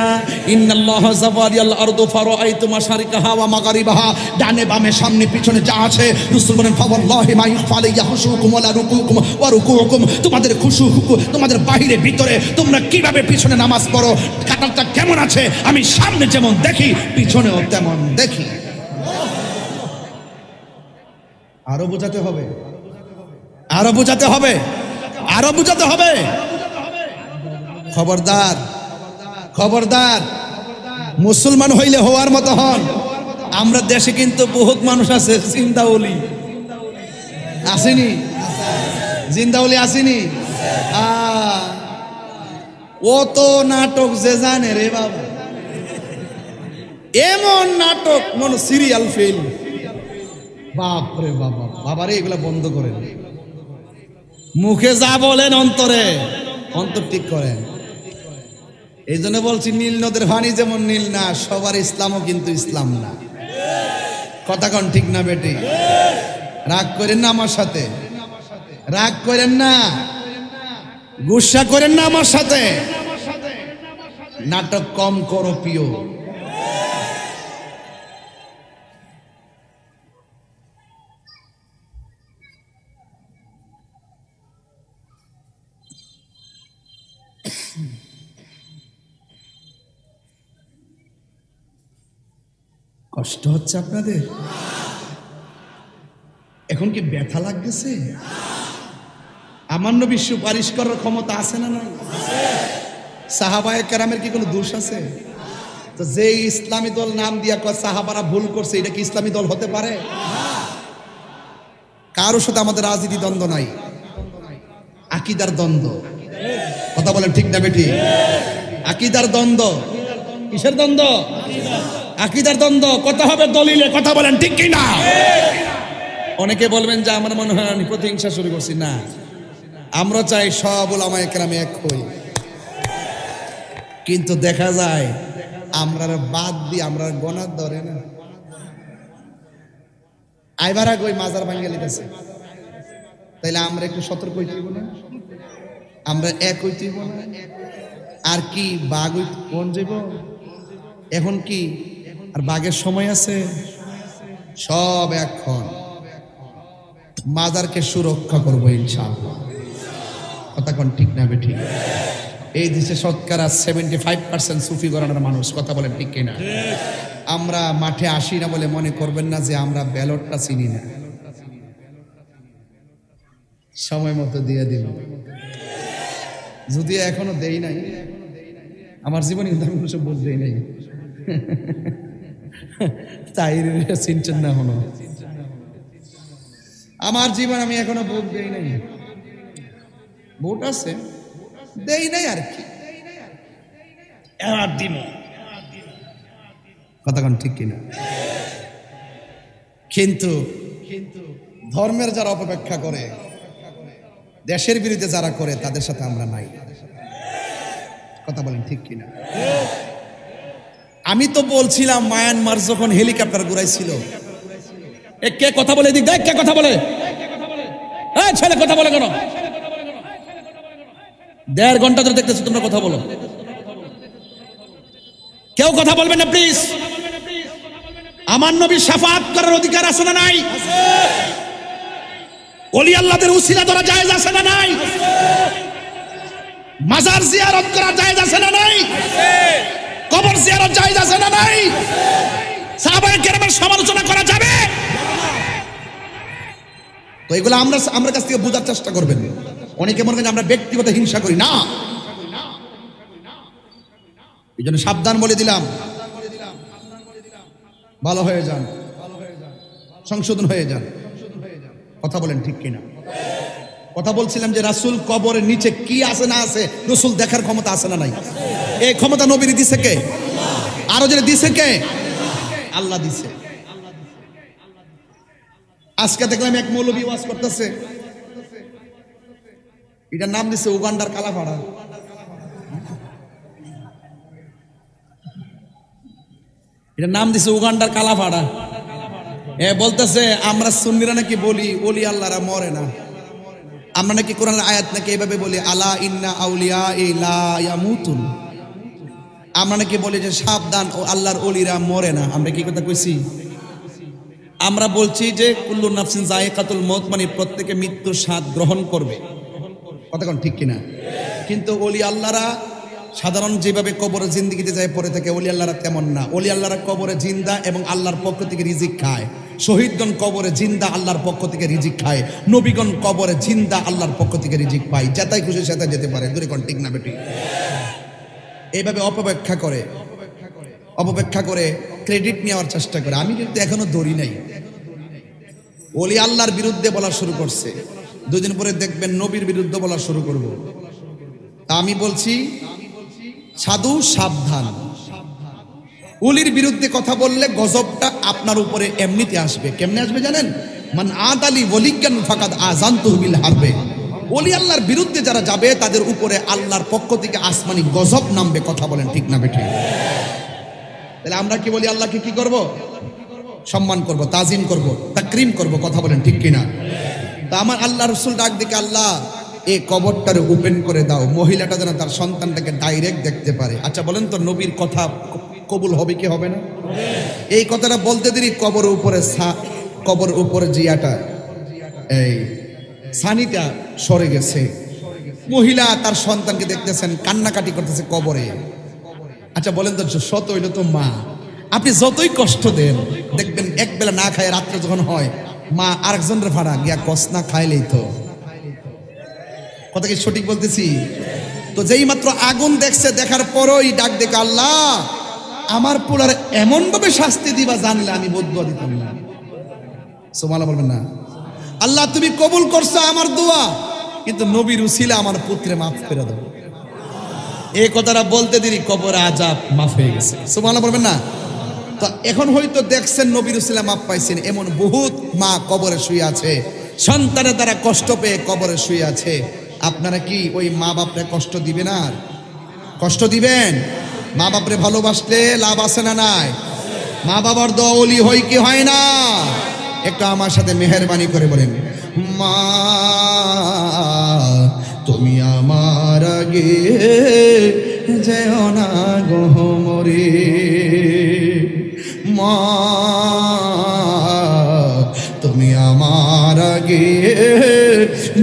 ইন্নাল্লাহা যাওয়ারিয়াল আরদু ফারাআইতু মাশারিকাহা ওয়া মাগারিবাহা। ডানে বামে সামনে পিছনে যা আছে, রাসূল বলেন ফাওয়াল্লাহি মা ইখফা আলাইয়া খুশুকুম ওয়া রুকুকুম ওয়া রুকুকুম। তোমাদের খুশু, তোমাদের বাহিরে ভিতরে তোমরা কিভাবে পিছনে নামাজ পড়ো, কাতারটা কেমন আছে, আমি সামনে যেমন দেখি পিছনেও তেমন দেখি। আরো বোঝাতে হবে, আরো বোঝাতে হবে, আরো বোঝাতে হবে। খবরদার, খবরদার, মুসলমান হইলে হওয়ার মতো হন। আমরা দেশে কিন্তু বহুত মানুষ আছে জিন্দাউলি, আসেনি? জিন্দাউলি আসেনি? ও তো নাটক যে জানে রে বাবা, এমন নাটক মনে সিরিয়াল ফিল্ম। বাপ রে বাবা, বাবারে এগুলা বন্ধ করেন। মুখে যা বলেন অন্তরে, অন্তর ঠিক করেন। এই জন্য বলছি, নীল নদের পানি যেমন নীল না, সবার ইসলামও কিন্তু ইসলাম না। কথা কন ঠিক না বেটি? রাগ করেন না আমার সাথে, রাগ করেন না, গুসা করেন না আমার সাথে। নাটক কম করো প্রিয়। কষ্ট হচ্ছে আপনাদের? এখন কি ব্যথা লাগতেছে? আমার নবী সুপারিশ করার ক্ষমতা আছে না নাই? সাহাবায়ে কেরামের কি কোনো দোষ আছে? তো যে ইসলামী দল নাম দিয়া কয় সাহাবারা ভুল করছে, এটা কি ইসলামী দল হতে পারে? কারোর সাথে আমাদের রাজনীতি দ্বন্দ্ব নাই, আকীদার দ্বন্দ্ব। কথা বলেন ঠিক না বেটি? আকীদার দ্বন্দ্ব। কিসের দ্বন্দ্ব? আকীদার দ্বন্দ্ব। কথা হবে দলিলে। কথা বলেন ঠিক কি না? অনেকে বলবেন যে আমার মনে হয় আমি প্রতিহিংসা শুরু করছি, না, আমরা চাই সব উলামায়ে কেরাম এক হই, কিন্তু দেখা যায় আমরা বাদ দিয়ে আমরা গণার ধরে না। আইবারা কই মাজার ভাঙ্গে লিতেছে, তাইলে আমরা একটু সতর্ক হইতে হইব না? আমরা এক হইতে হইব না? আর কি বাঘ কোন যাইব এখন? কি আর বাঘের সময় আছে? সব এখন মাজারকে সুরক্ষা করবো ইনশাআল্লাহ। কথা কোন ঠিক না বেঠিক? এই দেশে শতকরা 75% সুফি ঘরানার মানুষ, কথা বলেন ঠিক কিনা? আমরা মাঠে আসি না বলে মনে করবেন না যে আমরা ব্যালটটা চিনি না, সময় মতো দিয়ে দিব। যদি এখনো দেই নাই, আমার জীবনে কিন্তু আমি কিছু ভোট দেই নাই, তাই চিনছেন না এখনো আমার জীবন, আমি এখনো ভোট দেই নাই। ভোট আছে, দেই নাই আর কি, এবার দিব। কথা কোন ঠিক কিনা? কিন্তু ধর্মের যারা অপেক্ষা করে, দেশের বিরুদ্ধে যারা করে, তাদের সাথে আমরা নাই। কথা বলেন ঠিক কিনা? আমি তো বলছিলাম মায়ানমার যখন হেলিকপ্টার ঘুরাইছিল, কে কথা বলে দিক দেখ, কে কথা বলে? ছেলে কথা বলে কেন? 1.5 ঘন্টা ধরে দেখতেছি তোমরা কথা বলো, কেউ কথা বলবেন না প্লিজ। আমার নবী শাফাআত করার অধিকার আছে না নাই? ওলি আল্লাহদের উসিলা ধরা জায়েজ আছে না নাই? মাজার জিয়ারত করা জায়েজ আছে না নাই? কবর জিয়ারত জায়েজ আছে না নাই? সাহাবায়ে কেরামের সমালোচনা করা যাবে? তো এগুলো আমরা কাছ থেকে বোঝার চেষ্টা করবেন। অনেকে মনে করেন আমরা ব্যক্তিগত হিংসা করি না, এই জন্য সাবধান বলে দিলাম, ভালো হয়ে যান, সংশোধন হয়ে যান। কথা বলেন ঠিক কিনা? কথা বলছিলাম যে রাসূল কবরের নিচে কি আছে না আছে রাসূল দেখার ক্ষমতা আছে না নাই? এই ক্ষমতা নবীর দিছে কে? আরো যে দিছে কে? আল্লাহ দিছে। আজকে দেখলাম এক মৌলবী ওয়াজ করতেছে, এটার নাম দিছে উগান্ডার কালাপাড়া। এটার নাম দিছে উগান্ডার কালাপাড়া। বলতেছে আমরা সুন্নিরা নাকি বলি ওলি আল্লাহরা মরে না, আমরা নাকি কোরআনের আয়াত নাকি এইভাবে বলি আলা ইন্না আউলিয়া লা ইয়ামুতুন, আমরা নাকি বলি যে সাবধান ও আল্লাহর ওলিরা মরে না। আমরা কি কথা কইছি? আমরা বলছি যে কুল্লু নাফসিন যায়কাতুল মউত, মানে প্রত্যেকে মৃত্যুর স্বাদ গ্রহণ করবে। কথা কোন ঠিক কিনা? কিন্তু ওলি আল্লাহরা সাধারণ যেভাবে কবরে জিন্দেগিতে যায় পড়ে থাকে, ওলি আল্লাহরা তেমন না। ওলি আল্লাহরা কবরে জিন্দা এবং আল্লাহর পক্ষ থেকে রিজিক খায়। শহীদগণ কবরে জিন্দা, আল্লাহর পক্ষ থেকে রিজিক খায়। নবীগণ কবরে জিন্দা, আল্লাহর পক্ষ থেকে রিজিক পায়। যেটাই খুশি সেটাই যেতে পারে। দূরে কোন ঠিক না বেটি? এইভাবে অপব্যাখ্যা করে ক্রেডিট নেওয়ার চেষ্টা করে। আমি কিন্তু এখনো দৌড়ি নাই। ওলি আল্লাহর বিরুদ্ধে বলা শুরু করছে, 2 দিন পরে দেখবেন নবীর বিরুদ্ধে বলা শুরু করব। তা আমি বলছি সাধু সাবধান, ওলির বিরুদ্ধে কথা বললে গজবটা আপনার উপরে এমনিতে আসবে। কেমনে আসবে জানেন? মান আদালি ওয়ালিয়ান ফাকাদ আযানতুহু বিল হারবে। ওলি আল্লাহর বিরুদ্ধে যারা যাবে তাদের উপরে আল্লাহর পক্ষ থেকে আসমানি গজব নামবে। কথা বলেন ঠিক না বেঠিক? তাহলে আমরা কি বলি? আল্লাহকে কি করব? সম্মান করব, তাজিম করব, তাকরিম করব। কথা বলেন ঠিক কিনা? তা আমার আল্লাহ রাসূল ডাক দিকে, আল্লাহ এই কবরটারে ওপেন করে দাও, মহিলাটা যেন তার সন্তানটাকে ডাইরেক্ট দেখতে পারে। আচ্ছা বলেন তো, নবীর কথা কবুল হবে কি হবে না? এই কথাটা বলতে দেরি কবর উপরে জিয়াটা, এই সানিটা সরে গেছে। মহিলা তার সন্তানকে দেখতেছেন, কান্নাকাটি করতেছে কবরে। আচ্ছা বলেন তো, সত হইল তো মা, আপনি যতই কষ্ট দেন, দেখবেন এক বেলা না খায় রাত্রে যখন হয়, মা আরেকজনের ভাড়া গিয়া কষ্ট না খাইলেই তো। কথা কি সঠিক বলতেছি? তো যেই মাত্র আগুন দেখছে, দেখার পরই ডাক দেখে, আল্লাহ আমার পোলার এমন ভাবে শাস্তি দিবা জানলে আমি বদুয়া দিতাম না। সুবহানাল্লাহ বলবেন না? আল্লাহ তুমি কবুল করছো আমার দোয়া, কিন্তু নবীর উসিলা আমার পুত্রে মাফ করে দাও। এই কথাটা বলতে দেরি কবরে আযাব মাফ হয়ে গেছে। সুবহানাল্লাহ বলবেন না? তো এখন হয়তো দেখছেন নবী রাসূল মাপ পাইছেন, এমন বহুত মা কবরে শুয়ে আছে, সন্তানের দ্বারা কষ্ট পেয়ে কবরে শুয়ে আছে। আপনারা কি ওই মা বাপরে কষ্ট দিবেন? আর কষ্ট দিবেন? মা বাপরে ভালোবাসলে লাভ আছে না নাই? মা বাবার দোয়া ওলি হয় কি হয় না? একটু আমার সাথে মেহেরবানি করে বলেন, মা তুমি আমার আগে যেও না গো মরে, মা তুমি আমার আগে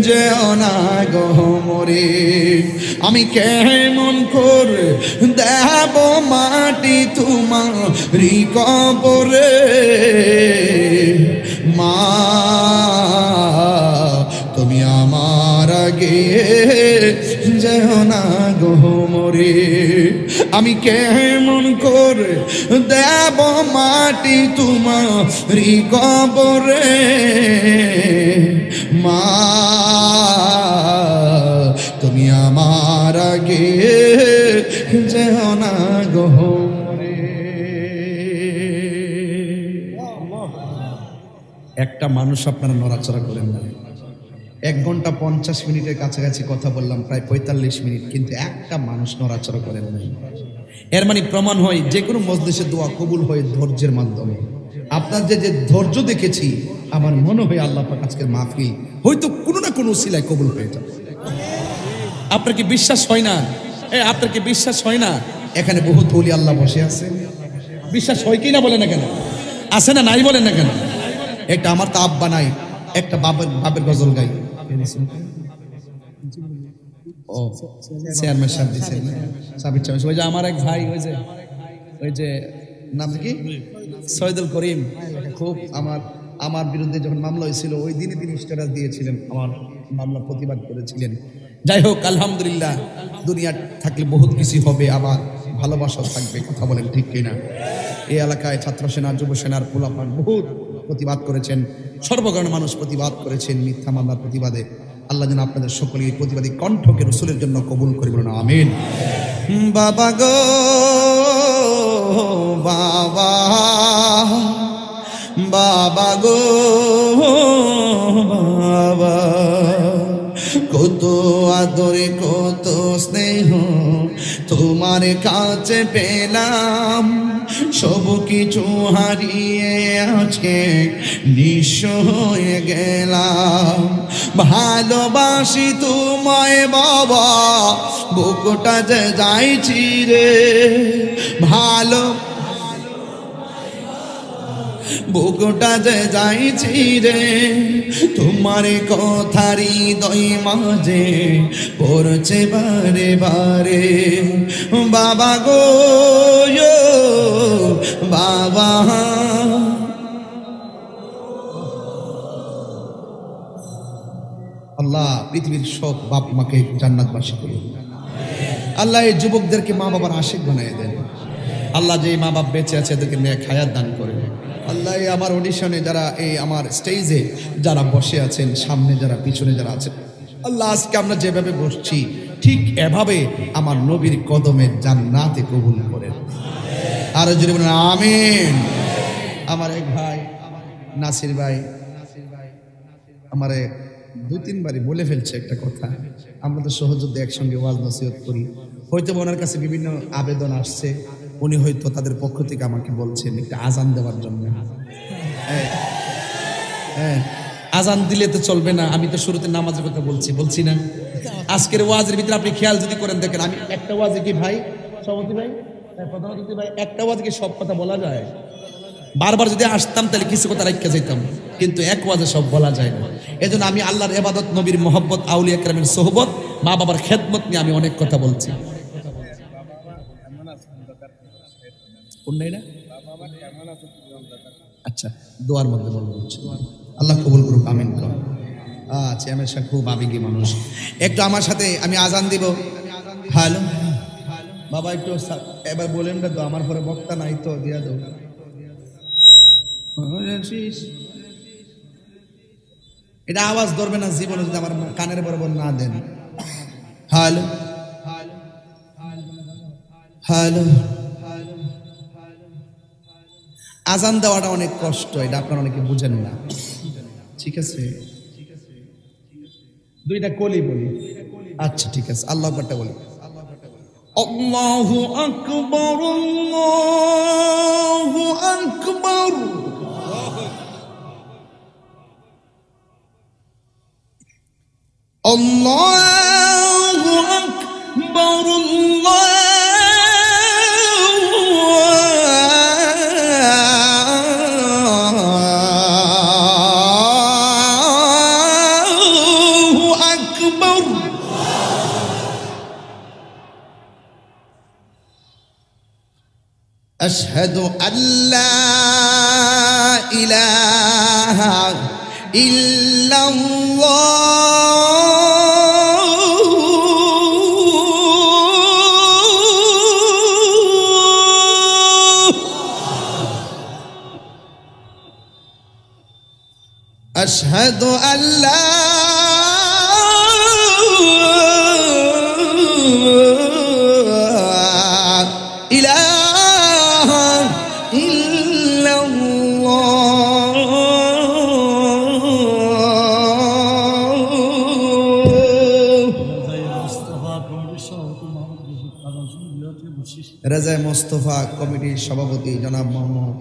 যেও না গো মরে। আমি কেমন করে দেব মাটি তোমারি কবরে, মা তুমি আমার আগে যেও না গো মরে। আমি কেমন করে দেব মাটি তোমারি কবরে, মা তুমি আমার আগে যেও না গো মরে। একটা মানুষ আপনারা নড়াচড়া করেন না। 1 ঘন্টা 50 মিনিটের কাছাকাছি কথা বললাম, প্রায় 45 মিনিট, কিন্তু একটা মানুষ নড়াচড়া করেন নাই। এর মানে প্রমাণ হয় যে কোনো মজলিসে দোয়া কবুল হয় ধৈর্যের মাধ্যমে। আপনার যে ধৈর্য দেখেছি, আমার মনে হয় আল্লাহ পাক আজকের মাহফিল হয়তো কোনো না কোনো উসিলায় কবুল হয়ে যাবে। আপনার কি বিশ্বাস হয় না? আপনার কি বিশ্বাস হয় না? এখানে বহুত ওলি আল্লাহ বসে আছে, বিশ্বাস হয় কি না বলে না কেন? আছে না নাই বলেন না কেন? একটা আমার তো আব্বা নাই, একটা বাপের গজল গাই। ও চেয়ারম্যান সাহেব দিচ্ছেন, ওই যে আমার এক ভাই, ওই যে নাম কি সৈয়দুল করিম, খুব আমার বিরুদ্ধে যখন মামলা হয়েছিল ওই দিনে তিনি স্ট্যাটাস দিয়েছিলেন, আমার মামলা প্রতিবাদ করেছিলেন। যাই হোক, আলহামদুলিল্লাহ, দুনিয়া থাকলে বহুত কিছু হবে, আবার ভালোবাসাও থাকবে। কথা বলেন ঠিক কিনা? এই এলাকায় ছাত্র সেনা, যুব সেনার পোলাপান বহুত প্রতিবাদ করেছেন, সর্বকারণে মানুষ প্রতিবাদ করেছেন মিথ্যা মামলার প্রতিবাদে। আল্লাহ যেন আপনাদের সকলের প্রতিবাদী কণ্ঠকে রাসূলের জন্য কবুল করে বলুন আমিন। বাবা গো বাবা, বাবা গো বাবা, কত আদরে কত স্নেহ তোমার কাছে পেলাম, সব কিছু হারিয়ে আজকে নিঃস্ব হয়ে গেলাম। ভালোবাসি তোমায় বাবা, বুকটা যে যাইছি রে, ভালো বুকটা যে যাইছি রে, তোমার কথার হৃদয় মাঝে পড়ছে বারে বারে। বাবা গো বাবা, আল্লাহ পৃথিবীর সব বাপ মাকে জান্নাতবাসী করুন। আল্লাহ এই যুবকদেরকে মা বাবার আশিক বানিয়ে দেন। আল্লাহ যে মা বাপ বেঁচে আছে এদেরকে নেক হায়াত দান করেন। আল্লাহ আমার অডিশনে যারা, এই আমার স্টেজে যারা বসে আছেন, সামনে যারা, পিছনে যারা আছেন, আল্লাহ আজকে আমরা যেভাবে বসছি ঠিক এভাবে আমার নবীর কদমে জান্নাতে কবুল করেন। আরো জোরে বলেন আমিন। আমার এক ভাই নাসির ভাই আমারে 2-3 বারই বলে ফেলছে একটা কথা। আমরা তো সহযোদ্ধা একসঙ্গে ওয়াজ নসিহত করি, হয়তো ওনার কাছে বিভিন্ন আবেদন আসছে, উনি হয়তো তাদের পক্ষ থেকে আমাকে বলছেন একটা আজান দেওয়ার জন্য। হ্যাঁ, আজান দিলে তো চলবে না, আমি তো শুরুতে নামাজের কথা বলছি না? আজকের ওয়াজের ভিতরে আপনি খেয়াল যদি করেন, দেখেন আমি একটা ওয়াজে কি ভাই সভাপতি ভাই, প্রধানমন্ত্রী ভাই, একটা ওয়াজে কি সব কথা বলা যায়? বারবার যদি আসতাম তাহলে কিছু কথা রাখতে যেতাম, কিন্তু এক ওয়াজে সব বলা যায় না। এজন্য আমি আল্লাহর ইবাদত, নবীর মহব্বত, আউলিয়া কেরামের সোহবত, মা বাবার খেদমত নিয়ে আমি অনেক কথা বলছি। আচ্ছা, দোয়ার মধ্যে বলবো, আল্লাহ কবুল করুক, আমিন। চেয়ারম্যান সাহেব খুব আবেগী মানুষ। একটু আমার সাথে আমি আজান দিব। হ্যালো বাবা, একটু এবার বলেন তো, আমার পরে বক্তা নাই তো, দিয়া দাও। এটা আওয়াজ ধরবে না জীবনে যদি আমার কানের বরাবর না দেন। হ্যালো হ্যালো আজান দেওয়াটা অনেক কষ্ট, এটা আপনারা অনেকে বুঝেন না, ঠিক আছে? দুইটা কলি বলি, আচ্ছা ঠিক আছে, আল্লাহু আকবারটা বলি। আল্লাহু আকবার, আল্লাহু আকবার, আল্লাহু আকবার, আল্লাহু আকবার। আশহাদু আল্লা ইলাহা ইল্লাল্লাহ, আশহাদু আল্লা ইলাহা রাজা মোস্তফা কমিটির সভাপতি জনাব মোহাম্মদ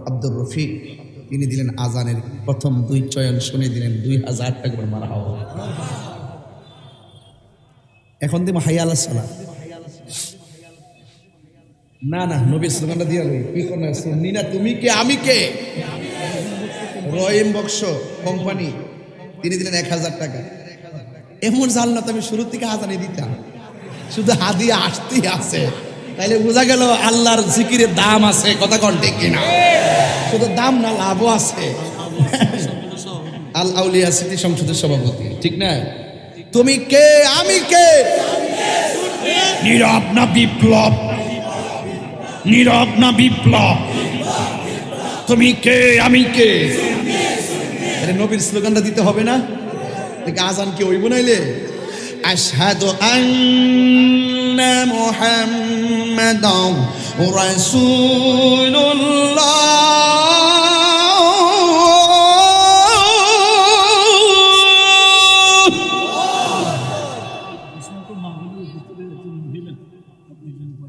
আব্দুর রফিক, তিনি দিলেন আজানের প্রথম দুই চয়ন শুনে দিলেন 2000 টাকা করে মারা হওয়া। এখন দিব হাইয়া আলাস সালাত। না না, নবীর স্লোগানটা দিয়ে কি করো শুনি না, তুমি কে আমি কে। রহিম বক্স কোম্পানি, তিনি দিলেন 1000 টাকা। এমন জানলা তো আমি শুরু থেকে আজানে দিতাম, শুধু হাদিয়া আসতেই আছে, তাইলে বোঝা গেল আল্লাহর জিকিরের দাম আছে, কথা কোন ঠিক কিনা? শুধু দাম না, লাভও আছে। আল আউলিয়া সিটি সংসদের সভাপতি, ঠিক না? তুমি কে আমি কে, নীরব না বিপ্লব, নীরব না বিপ্লব, তুমি কে আমি কে। নবীর স্লোগানটা দিতে হবে না? আজান কি ওই বানাইলে আশহাদু আন্না মুহাম্মাদান রাসূলুল্লাহ,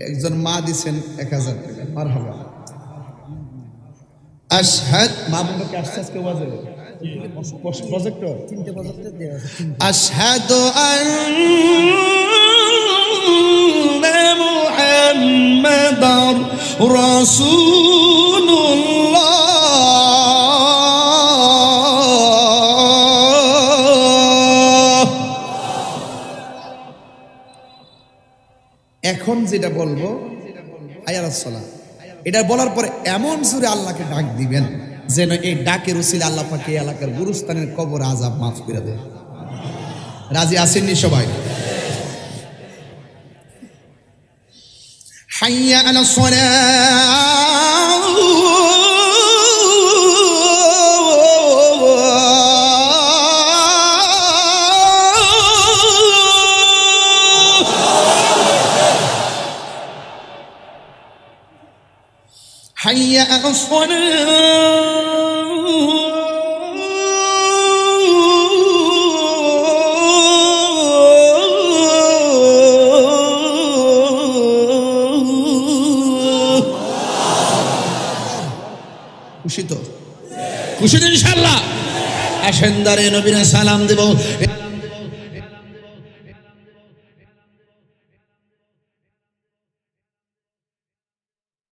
একজন মা দিছেন 1000 টাকা, মারহাবা। আশহাদ মা বন্ধুকে আশ্বাস কে বাজে প্রজেক্টর, তিনটে প্রজেক্টর দেয়া আছে। আশহাদু আন্না মুহাম্মাদার রাসূলুল্লাহ, এখন যেটা বলবো হাইয়ালাস সালাত, এটা বলার পরে এমন জোরে আল্লাহকে ডাক দিবেন যেন এই ডাকের উসিলে আল্লাহ পাক এই এলাকার গুরুস্থানের কবর আযাব মাফ করে দেয়। রাজি আছেননি সবাই? হাইয়া আলাস সালাত, হাইয়া আলাস খুশি তো? খুশি তো ইনশাআল্লাহ। আসেন দাঁড়িয়ে নবীর সালাম দেব।